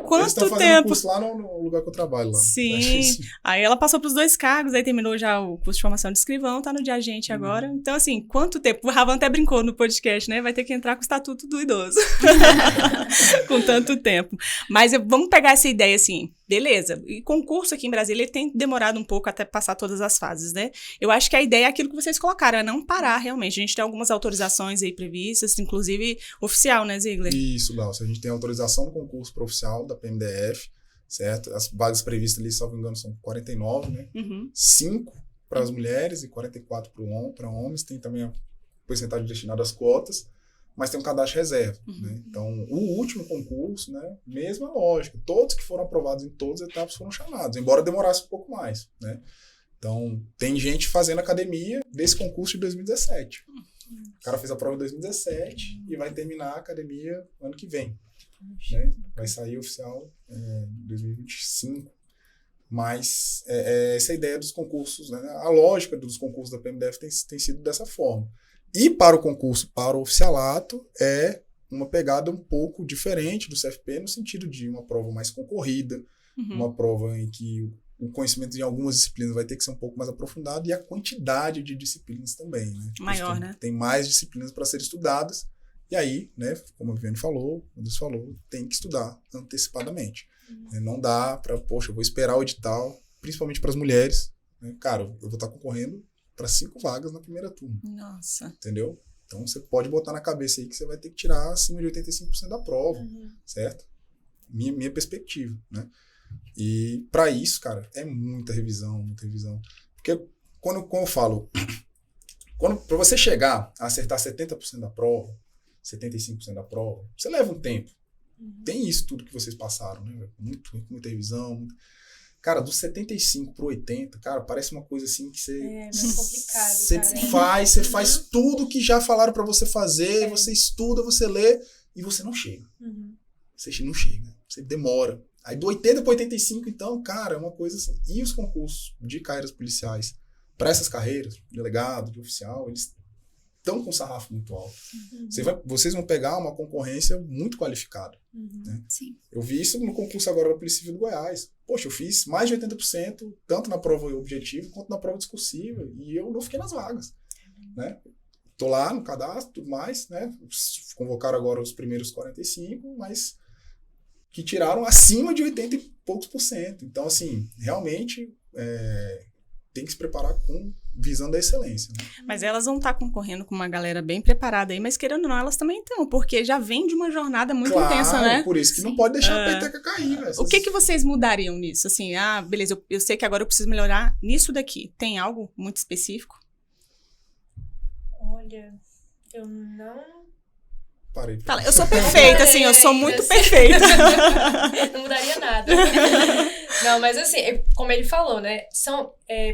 Quanto tempo? tempo? Curso lá no lugar que eu trabalho lá. Sim. Aí ela passou pros 2 cargos, aí terminou já o curso de formação de escrivão, tá no de agente agora. Então, assim, quanto tempo? O Ravan até brincou no podcast, né? Vai ter que entrar com o estatuto do idoso. Com tanto tempo. Mas vamos pegar essa ideia, assim, Beleza. E concurso aqui em Brasília, ele tem demorado um pouco até passar todas as fases, né? Eu acho que a ideia é aquilo que vocês colocaram, é não parar realmente. A gente tem algumas autorizações aí previstas, inclusive oficial, né, Ziegler? Isso, Glaucio. A gente tem autorização do concurso para oficial da PMDF, certo? As vagas previstas ali, se não me engano, são 49, né? 5 para as mulheres e 44 para homens. Tem também a porcentagem destinada às cotas, mas tem um cadastro reserva, né? Então, o último concurso, né, mesma lógica, todos que foram aprovados em todas as etapas foram chamados, embora demorasse um pouco mais, né? Então, tem gente fazendo academia desse concurso de 2017. O cara fez a prova em 2017 e vai terminar a academia ano que vem, né? Vai sair oficial em 2025. Mas essa ideia dos concursos, né, a lógica dos concursos da PMDF tem sido dessa forma. E para o concurso, para o oficialato, é uma pegada um pouco diferente do CFP, no sentido de uma prova mais concorrida, uma prova em que o conhecimento em algumas disciplinas vai ter que ser um pouco mais aprofundado e a quantidade de disciplinas também, né? Maior, né? Tem mais disciplinas para serem estudadas e aí, né, como a Viviane falou, o Deus falou, tem que estudar antecipadamente. Não dá para, poxa, eu vou esperar o edital, principalmente para as mulheres, né? Cara, eu vou estar concorrendo para 5 vagas na primeira turma. Nossa. Entendeu? Então, você pode botar na cabeça aí que você vai ter que tirar acima de 85% da prova, certo? Minha perspectiva, né? E para isso, cara, é muita revisão, muita revisão. Porque quando eu falo, para você chegar a acertar 70% da prova, 75% da prova, você leva um tempo. Tem isso tudo que vocês passaram, né? Muita revisão, Cara, dos 75 pro 80, cara, parece uma coisa assim que você... mais complicado, você faz tudo que já falaram pra você fazer, você estuda, você lê, e você não chega. Você não chega, você demora. Aí do 80 pro 85, então, cara, é uma coisa assim. E os concursos de carreiras policiais, para essas carreiras, de delegado, de oficial, eles estão com um sarrafo muito alto. Vocês vão pegar uma concorrência muito qualificada. Né? Sim. Eu vi isso no concurso agora da Polícia Civil do Goiás. Poxa, eu fiz mais de 80%, tanto na prova objetiva quanto na prova discursiva, e eu não fiquei nas vagas. Né? Tô lá no cadastro, tudo mais, né? Convocaram agora os primeiros 45, mas que tiraram acima de 80 e poucos %. Então, assim, realmente tem que se preparar com visando a excelência. Né? Mas elas vão estar concorrendo com uma galera bem preparada aí, mas querendo ou não, elas também estão, porque já vem de uma jornada muito intensa, né? Por isso que não pode deixar a peteca cair. O que vocês mudariam nisso? Assim, beleza, eu sei que agora eu preciso melhorar nisso daqui. Tem algo muito específico? Olha, eu não... Parei. Fala, eu sou perfeita, assim, eu sou muito perfeita. Não mudaria nada. Não, mas assim, como ele falou, né?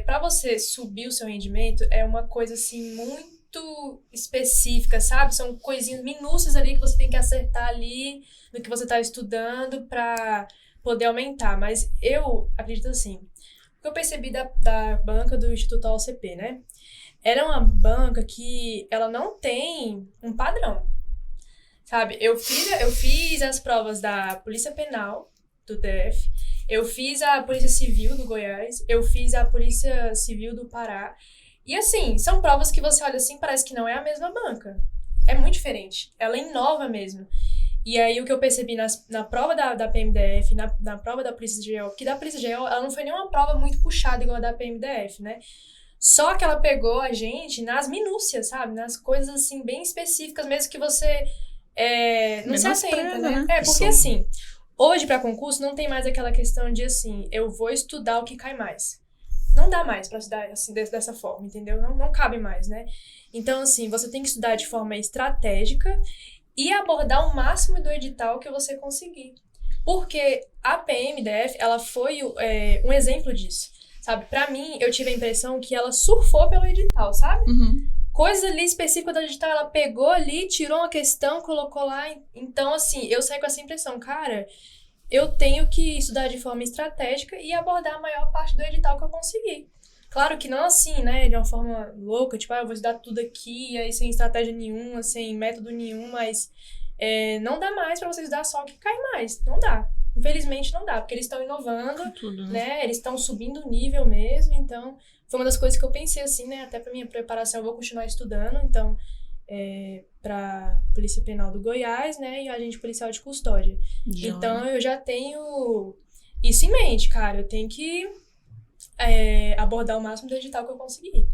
Pra você subir o seu rendimento, é uma coisa, assim, muito específica, sabe? São coisinhas minúcias ali que você tem que acertar ali no que você tá estudando pra poder aumentar. Mas eu acredito assim, o que eu percebi da banca do Instituto OCP, né? Era uma banca que ela não tem um padrão. Sabe, eu fiz as provas da Polícia Penal do DF, eu fiz a Polícia Civil do Goiás, eu fiz a Polícia Civil do Pará. E assim, são provas que você olha assim, parece que não é a mesma banca. É muito diferente, ela inova mesmo. E aí o que eu percebi na prova da PMDF, na prova da Polícia GO, que da Polícia GO, ela não foi nenhuma prova muito puxada igual a da PMDF, né? Só que ela pegou a gente nas minúcias, sabe? Nas coisas assim, bem específicas, mesmo que você... não se atenta, né? Porque assim, hoje pra concurso não tem mais aquela questão de assim, eu vou estudar o que cai mais. Não dá mais pra estudar assim, dessa forma, entendeu? Não cabe mais, né? Então assim, você tem que estudar de forma estratégica e abordar o máximo do edital que você conseguir. Porque a PMDF, ela foi um exemplo disso, sabe? Pra mim, eu tive a impressão que ela surfou pelo edital, sabe? Coisas ali específicas da edital, ela pegou ali, tirou uma questão, colocou lá. Então, assim, eu saí com essa impressão, cara, eu tenho que estudar de forma estratégica e abordar a maior parte do edital que eu conseguir. Claro que não assim, né, de uma forma louca, tipo, eu vou estudar tudo aqui, aí sem estratégia nenhuma, sem método nenhum, mas não dá mais pra você estudar só o que cai mais, não dá. Infelizmente não dá, porque eles estão inovando, tudo, né, eles estão subindo o nível mesmo, então... Foi uma das coisas que eu pensei, assim, né? Até pra minha preparação, eu vou continuar estudando. Então, pra Polícia Penal do Goiás, né? E agente policial de custódia. Então, eu já tenho isso em mente, cara, eu tenho que abordar o máximo de edital que eu conseguir.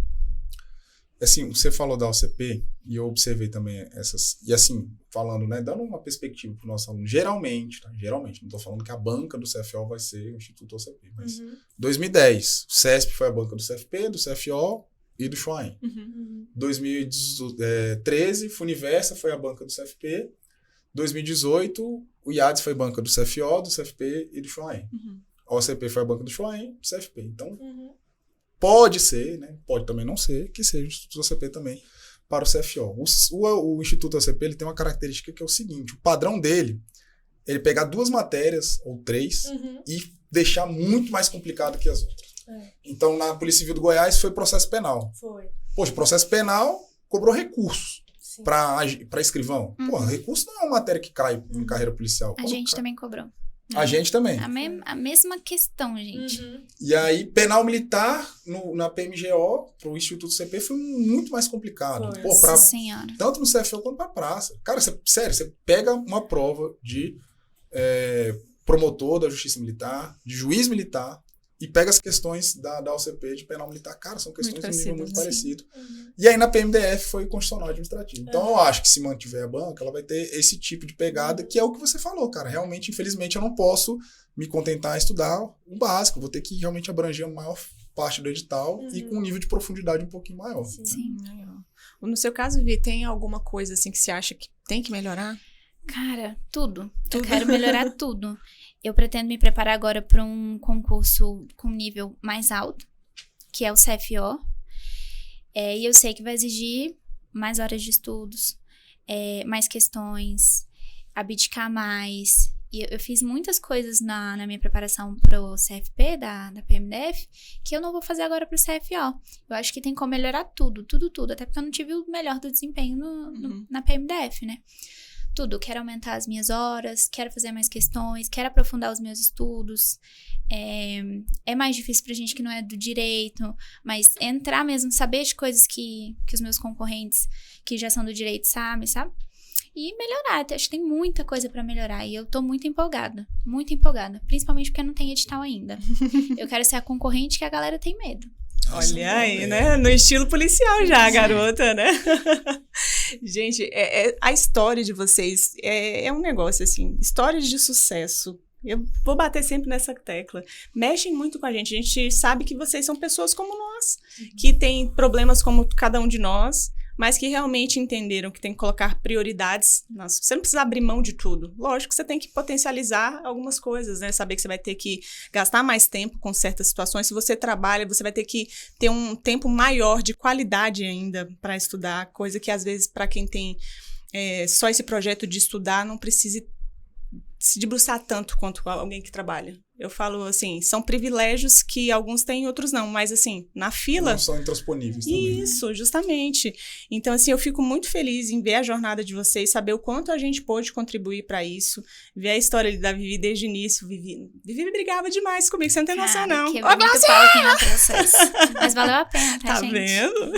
Assim, você falou da OCP, e eu observei também essas... E assim, falando, né, dando uma perspectiva para o nosso aluno, geralmente, não estou falando que a banca do CFO vai ser o Instituto OCP, mas 2010, o CESP foi a banca do CFP, do CFO e do Chuaem. 2013, Funiversa foi a banca do CFP. 2018, o IADES foi a banca do CFO, do CFP e do Chuaem. A OCP foi a banca do Chuaem, do CFP. Então, pode ser, né? Pode também não ser, que seja o Instituto OCP também para o CFO. O Instituto OCP ele tem uma característica que é o seguinte, o padrão dele, ele pegar 2 matérias, ou 3, e deixar muito mais complicado que as outras. Então, na Polícia Civil do Goiás foi processo penal. Foi. Poxa, processo penal cobrou recursos para escrivão. Pô, recurso não é uma matéria que cai em carreira policial. A gente também cobrou. A gente também. A mesma questão, gente. E aí, penal militar na PMGO, pro Instituto CP, foi muito mais complicado. Foi. Pô, Senhora. tanto no CFO quanto pra praça. Cara, sério, você pega uma prova de promotor da Justiça Militar, de juiz militar, e pega as questões da OCP de penal militar. Cara, são questões de um nível muito parecido. E aí, na PMDF, foi constitucional administrativo. Então, eu acho que se mantiver a banca, ela vai ter esse tipo de pegada, que é o que você falou, cara. Realmente, infelizmente, eu não posso me contentar a estudar o básico. Eu vou ter que realmente abranger a maior parte do edital e com um nível de profundidade um pouquinho maior. Sim. No seu caso, Vi, tem alguma coisa assim que você acha que tem que melhorar? Cara, tudo. Eu quero melhorar tudo. Eu pretendo me preparar agora para um concurso com nível mais alto, que é o CFO. E eu sei que vai exigir mais horas de estudos, mais questões, abdicar mais. E eu fiz muitas coisas na minha preparação pro CFP, da PMDF, que eu não vou fazer agora pro CFO. Eu acho que tem como melhorar tudo. Até porque eu não tive o melhor do desempenho na PMDF, né? Tudo. Quero aumentar as minhas horas, quero fazer mais questões, quero aprofundar os meus estudos. É mais difícil pra gente que não é do direito, mas entrar mesmo, saber de coisas que os meus concorrentes que já são do direito sabem, sabe? E melhorar. Acho que tem muita coisa pra melhorar e eu tô muito empolgada, principalmente porque não tem edital ainda. Eu quero ser a concorrente que a galera tem medo. Olha aí, né? No estilo policial já, garota, né? Gente, a história de vocês é um negócio, assim, histórias de sucesso. Eu vou bater sempre nessa tecla. Mexem muito com a gente sabe que vocês são pessoas como nós, que têm problemas como cada um de nós, mas que realmente entenderam que tem que colocar prioridades. Você não precisa abrir mão de tudo. Lógico que você tem que potencializar algumas coisas, né? Saber que você vai ter que gastar mais tempo com certas situações. Se você trabalha, você vai ter que ter um tempo maior de qualidade ainda para estudar, coisa que às vezes para quem tem só esse projeto de estudar não precise se debruçar tanto quanto alguém que trabalha. Eu falo assim, são privilégios que alguns têm e outros não, mas assim, na fila... Não são intransponíveis também. Isso, justamente. Então, assim, eu fico muito feliz em ver a jornada de vocês, saber o quanto a gente pôde contribuir para isso, ver a história da Vivi desde o início. Vivi brigava demais comigo, você não tem noção, não. Quebrou muito pau aqui no processo. Mas valeu a pena, tá, gente? Tá vendo?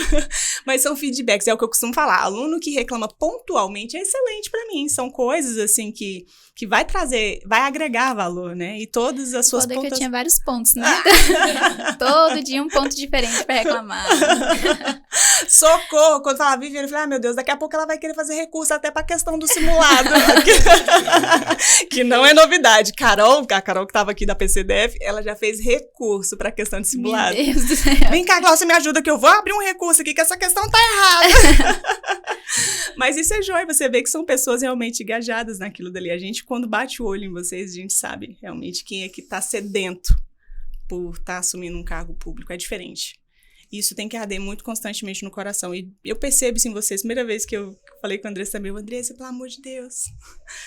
Mas são feedbacks, é o que eu costumo falar. Aluno que reclama pontualmente é excelente para mim. São coisas, assim, que vai trazer, vai agregar valor, né? E todas as suas pontas... que eu tinha vários pontos, né? Todo dia um ponto diferente pra reclamar. Socorro! Quando falava Vivi, eu falei, meu Deus, daqui a pouco ela vai querer fazer recurso até pra questão do simulado. Que não é novidade. A Carol que tava aqui da PCDF, ela já fez recurso pra questão de simulado. Meu Deus do céu. Vem cá, Glaucia, me ajuda que eu vou abrir um recurso aqui, que essa questão tá errada. Mas isso é joia, você vê que são pessoas realmente engajadas naquilo dali. A gente, quando bate o olho em vocês, a gente sabe realmente quem é que tá sedento por estar assumindo um cargo público. É diferente. Isso tem que arder muito constantemente no coração. E eu percebo isso em vocês. Primeira vez que eu falei com a Andressa também, Andressa, pelo amor de Deus,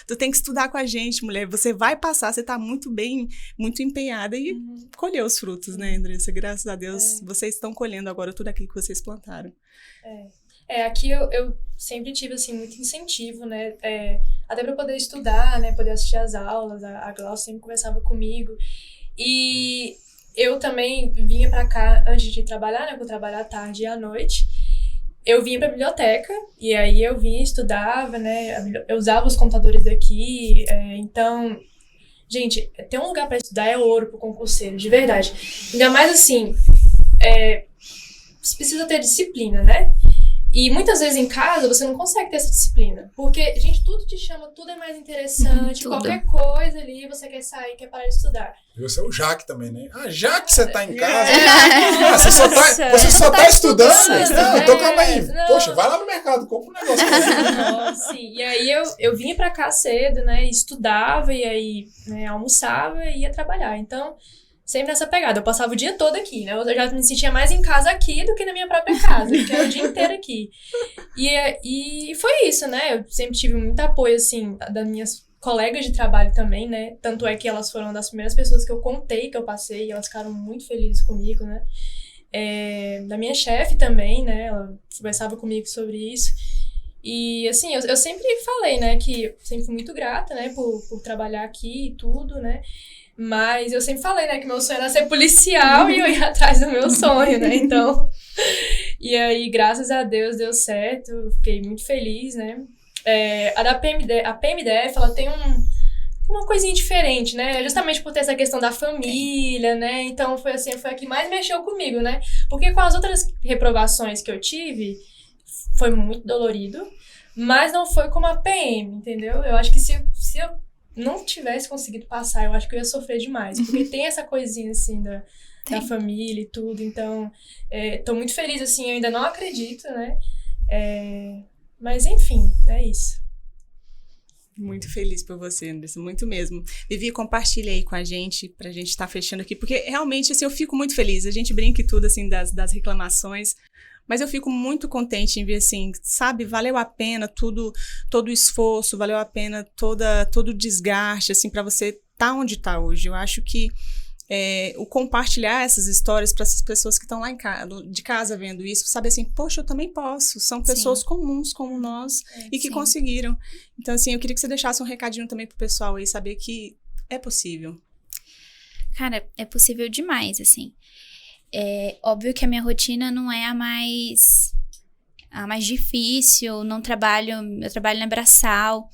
tu tem que estudar com a gente, mulher. Você vai passar, você tá muito bem, muito empenhada e colher os frutos, né, Andressa? Graças a Deus, vocês estão colhendo agora tudo aquilo que vocês plantaram. Aqui eu sempre tive, assim, muito incentivo, né, até pra poder estudar, né, poder assistir às aulas, a Glaucia sempre conversava comigo, e eu também vinha pra cá antes de trabalhar, né, porque eu trabalho à tarde e à noite, eu vinha pra biblioteca, e aí eu vinha e estudava, né, eu usava os computadores daqui, então Gente, ter um lugar pra estudar é ouro pro concurseiro, de verdade. Ainda mais assim, você precisa ter disciplina, né? E muitas vezes em casa você não consegue ter essa disciplina. Porque, gente, tudo te chama, tudo é mais interessante. Qualquer coisa ali, você quer sair, quer parar de estudar. E você é o Jaque também, né? Ah, já que você tá em casa, você só tá estudando. Não, então calma aí. Não. Poxa, vai lá no mercado, compra um negócio. Nossa, sim. E aí eu vinha pra cá cedo, né? Estudava e aí, né, almoçava e ia trabalhar. Então, sempre essa pegada. Eu passava o dia todo aqui, né? Eu já me sentia mais em casa aqui do que na minha própria casa, porque era o dia inteiro aqui. E foi isso, né? Eu sempre tive muito apoio, assim, das minhas colegas de trabalho também, né? Tanto é que elas foram uma das primeiras pessoas que eu contei que eu passei, e elas ficaram muito felizes comigo, né? Da minha chefe também, né? Ela conversava comigo sobre isso. E, assim, eu sempre falei, né? Que eu sempre fui muito grata, né? Por trabalhar aqui e tudo, né? Mas eu sempre falei, né, que meu sonho era ser policial e eu ia atrás do meu sonho, né, então... E aí, graças a Deus, deu certo, fiquei muito feliz, né. A PMDF, ela tem uma coisinha diferente, né, justamente por ter essa questão da família, né, então foi assim, foi a que mais mexeu comigo, né, porque com as outras reprovações que eu tive, foi muito dolorido, mas não foi como a PM, entendeu? Eu acho que se eu não tivesse conseguido passar, eu acho que eu ia sofrer demais. Porque tem essa coisinha, assim, da família e tudo. Então, tô muito feliz, assim, eu ainda não acredito, né? Mas, enfim, é isso. Muito feliz por você, Anderson, muito mesmo. Vivi, compartilha aí com a gente, pra gente estar fechando aqui, porque realmente, assim, eu fico muito feliz. A gente brinca e tudo, assim, das reclamações, mas eu fico muito contente em ver, assim, sabe, valeu a pena todo o esforço, valeu a pena todo o desgaste, assim, para você estar onde está hoje. Eu acho que o compartilhar essas histórias para essas pessoas que estão lá de casa vendo isso, sabe, assim, poxa, eu também posso. São pessoas comuns como nós e que conseguiram. Então, assim, eu queria que você deixasse um recadinho também pro pessoal aí, saber que é possível. Cara, é possível demais, assim. É óbvio que a minha rotina não é a mais difícil, eu trabalho na braçal,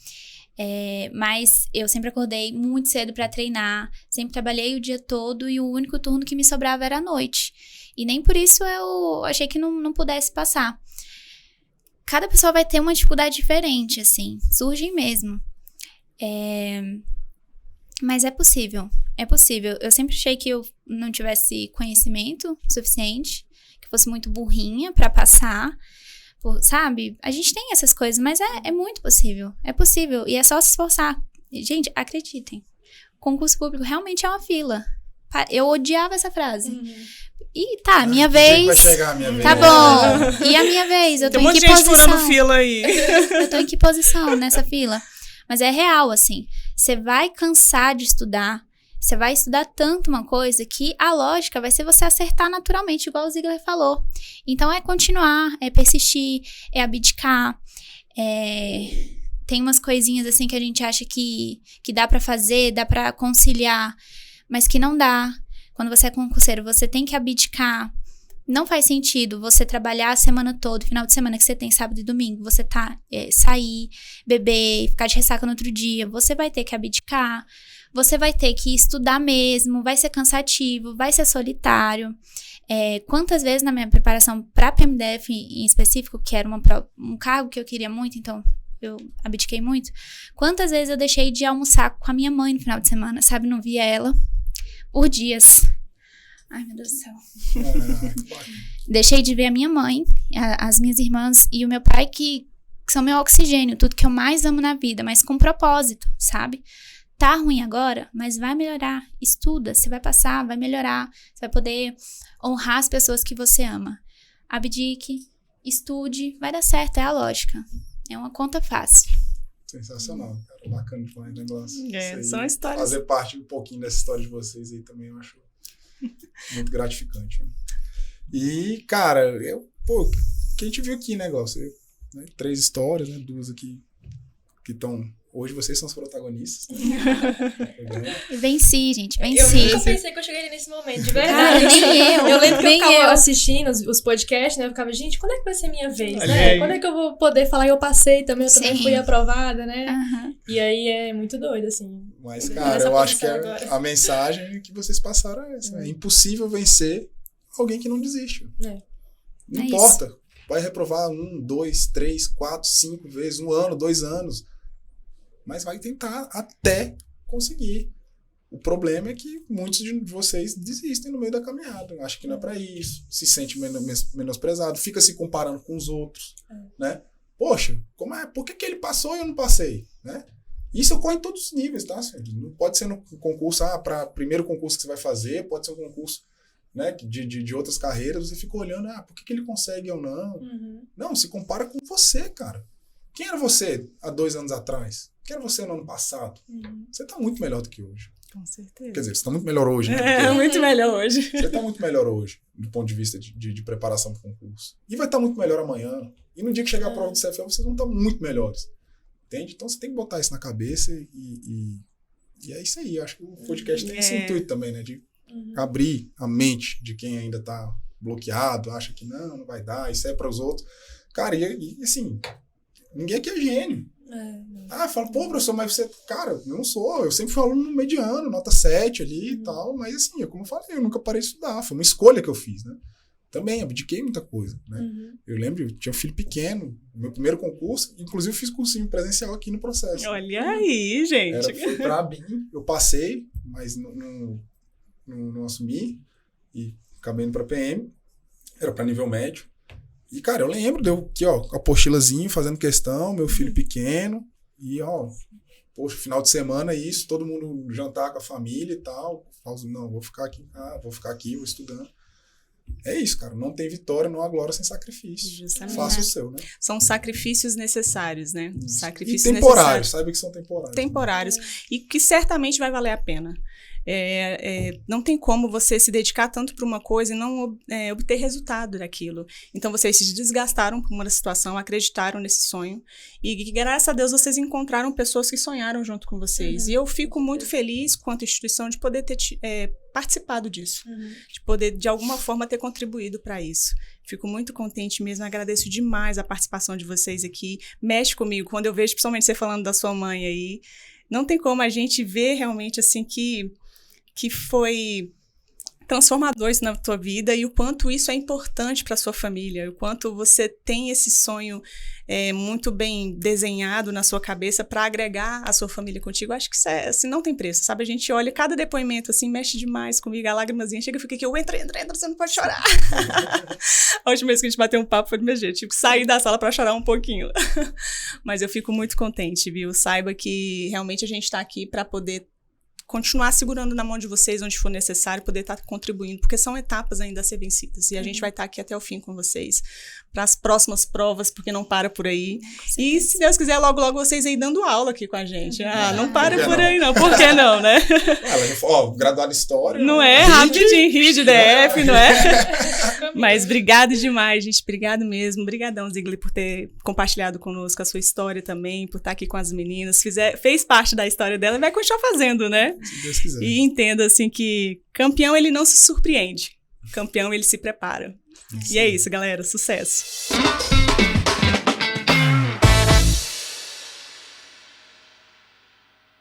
mas eu sempre acordei muito cedo pra treinar, sempre trabalhei o dia todo e o único turno que me sobrava era à noite. E nem por isso eu achei que não pudesse passar. Cada pessoa vai ter uma dificuldade diferente, assim, surgem mesmo. Mas é possível. Eu sempre achei que eu não tivesse conhecimento suficiente, que fosse muito burrinha pra passar, sabe? A gente tem essas coisas, mas é muito possível. É possível e é só se esforçar. Gente, acreditem. Concurso público realmente é uma fila. Eu odiava essa frase. E tá, minha vez. Vai chegar a minha vez. Tá bom. E a minha vez? Eu tô em que posição? Tem um monte de gente furando fila aí. Eu tô em que posição nessa fila? Mas é real, assim. Você vai cansar de estudar. Você vai estudar tanto uma coisa que a lógica vai ser você acertar naturalmente, igual o Ziegler falou. Então, é continuar, é persistir, é abdicar. Tem umas coisinhas assim que a gente acha que dá pra fazer, dá pra conciliar, mas que não dá. Quando você é concurseiro, você tem que abdicar. Não faz sentido você trabalhar a semana toda, final de semana que você tem sábado e domingo, você sair, beber, ficar de ressaca no outro dia, você vai ter que abdicar, você vai ter que estudar mesmo, vai ser cansativo, vai ser solitário. Quantas vezes na minha preparação para a PMDF em específico, que era um cargo que eu queria muito, então eu abdiquei muito, quantas vezes eu deixei de almoçar com a minha mãe no final de semana, sabe, não via ela por dias. Ai, meu Deus do céu. Deixei de ver a minha mãe, as minhas irmãs e o meu pai, que são meu oxigênio, tudo que eu mais amo na vida, mas com propósito, sabe? Tá ruim agora, mas vai melhorar. Estuda, você vai passar, vai melhorar. Você vai poder honrar as pessoas que você ama. Abdique, estude, vai dar certo, é a lógica. É uma conta fácil. Sensacional, cara. Bacana demais o negócio. São histórias. Fazer parte um pouquinho dessa história de vocês aí também eu acho muito gratificante. E, cara, que a gente viu aqui, negócio, né? 3 histórias, né? 2 aqui que estão Hoje vocês são os protagonistas. Venci, gente, venci. Eu nunca pensei que eu chegaria nesse momento, de verdade. Nem eu. Eu lembro que eu nem ficava assistindo os podcasts, né? Eu ficava, gente, quando é que vai ser minha vez, Olha né? aí. Quando é que eu vou poder falar? Eu passei também, eu também Sim. fui aprovada, né? Aham. E aí é muito doido, assim. Mas, Nessa cara, eu acho que posição agora. a mensagem que vocês passaram é essa. É impossível vencer alguém que não desiste. É. Não É importa. Vai reprovar 1, 2, 3, 4, 5 vezes, 1 ano, 2 anos. Mas vai tentar até conseguir. O problema é que muitos de vocês desistem no meio da caminhada. Acham que não é pra isso. Se sente menosprezado. Fica se comparando com os outros. Né? Poxa, como é? Por que ele passou e eu não passei? Né? Isso ocorre em todos os níveis, tá? Não pode ser no concurso, para primeiro concurso que você vai fazer, pode ser um concurso, né, de outras carreiras, você fica olhando, por que ele consegue ou não? Uhum. Não, se compara com você, cara. Quem era você há 2 anos atrás? Quem era você no ano passado? Uhum. Você tá muito melhor do que hoje. Com certeza. Quer dizer, você tá muito melhor hoje, né? É muito melhor hoje. Você tá muito melhor hoje, do ponto de vista de preparação para o concurso. E vai estar muito melhor amanhã. E no dia que chegar a prova do CFL, vocês vão estar muito melhores. Entende? Então você tem que botar isso na cabeça e é isso aí. Eu acho que o podcast tem esse intuito também, né? De abrir a mente de quem ainda tá bloqueado, acha que não vai dar, isso é para os outros. Cara, e assim, ninguém aqui é gênio. Fala, pô, professor, mas você... Cara, eu não sou. Eu sempre fui aluno mediano, nota 7 ali e tal. Mas assim, como eu falei, eu nunca parei de estudar. Foi uma escolha que eu fiz, né? Também abdiquei muita coisa, né? Eu lembro, eu tinha um filho pequeno, meu primeiro concurso, inclusive fiz cursinho presencial aqui no processo. Olha aí, gente. Fui pra ABIN, eu passei, mas não assumi, e acabei indo pra PM, era pra nível médio. E, cara, eu lembro, deu aqui, ó, apostilazinho, fazendo questão, meu filho pequeno, e, ó, poxa, final de semana, isso, todo mundo jantar com a família e tal. Falo, não, vou ficar aqui, vou estudando. É isso, cara. Não tem vitória, não há glória sem sacrifício. Justamente. Faça o seu, né? São sacrifícios necessários, né? Sacrifícios e temporários, necessários. saiba que são temporários. Temporários. E que certamente vai valer a pena. Não tem como você se dedicar tanto para uma coisa e não obter resultado daquilo. Então, vocês se desgastaram por uma situação, acreditaram nesse sonho e, graças a Deus, vocês encontraram pessoas que sonharam junto com vocês. E eu fico muito feliz, quanto instituição, de poder ter participado disso, de poder, de alguma forma, ter contribuído para isso. Fico muito contente mesmo, agradeço demais a participação de vocês aqui. Mexe comigo, quando eu vejo, principalmente você falando da sua mãe aí, não tem como a gente ver realmente, assim, que foi transformador isso na tua vida e o quanto isso é importante para sua família, o quanto você tem esse sonho muito bem desenhado na sua cabeça para agregar a sua família contigo. Acho que isso assim, não tem preço, sabe? A gente olha cada depoimento, assim, mexe demais comigo, a lágrimazinha chega e fica aqui, entra, você não pode chorar. A última vez que a gente bateu um papo foi do meu jeito, tive que sair da sala para chorar um pouquinho. Mas eu fico muito contente, viu? Saiba que realmente a gente está aqui para poder continuar segurando na mão de vocês onde for necessário, poder estar contribuindo, porque são etapas ainda a ser vencidas. E a gente vai estar aqui até o fim com vocês, para as próximas provas, porque não para por aí. E se Deus quiser, logo, logo vocês aí dando aula aqui com a gente. Não para por aí não, por que não, né? Graduado em História. Não é? Rapidinho, rir de DF, não é? Mas obrigado demais, gente. Obrigado mesmo. Obrigadão, Ziegler, por ter compartilhado conosco a sua história também, por estar aqui com as meninas. Fez parte da história dela e vai continuar fazendo, né? Se Deus quiser. E entenda, assim, que campeão, ele não se surpreende. Campeão, ele se prepara. E é isso, galera. Sucesso!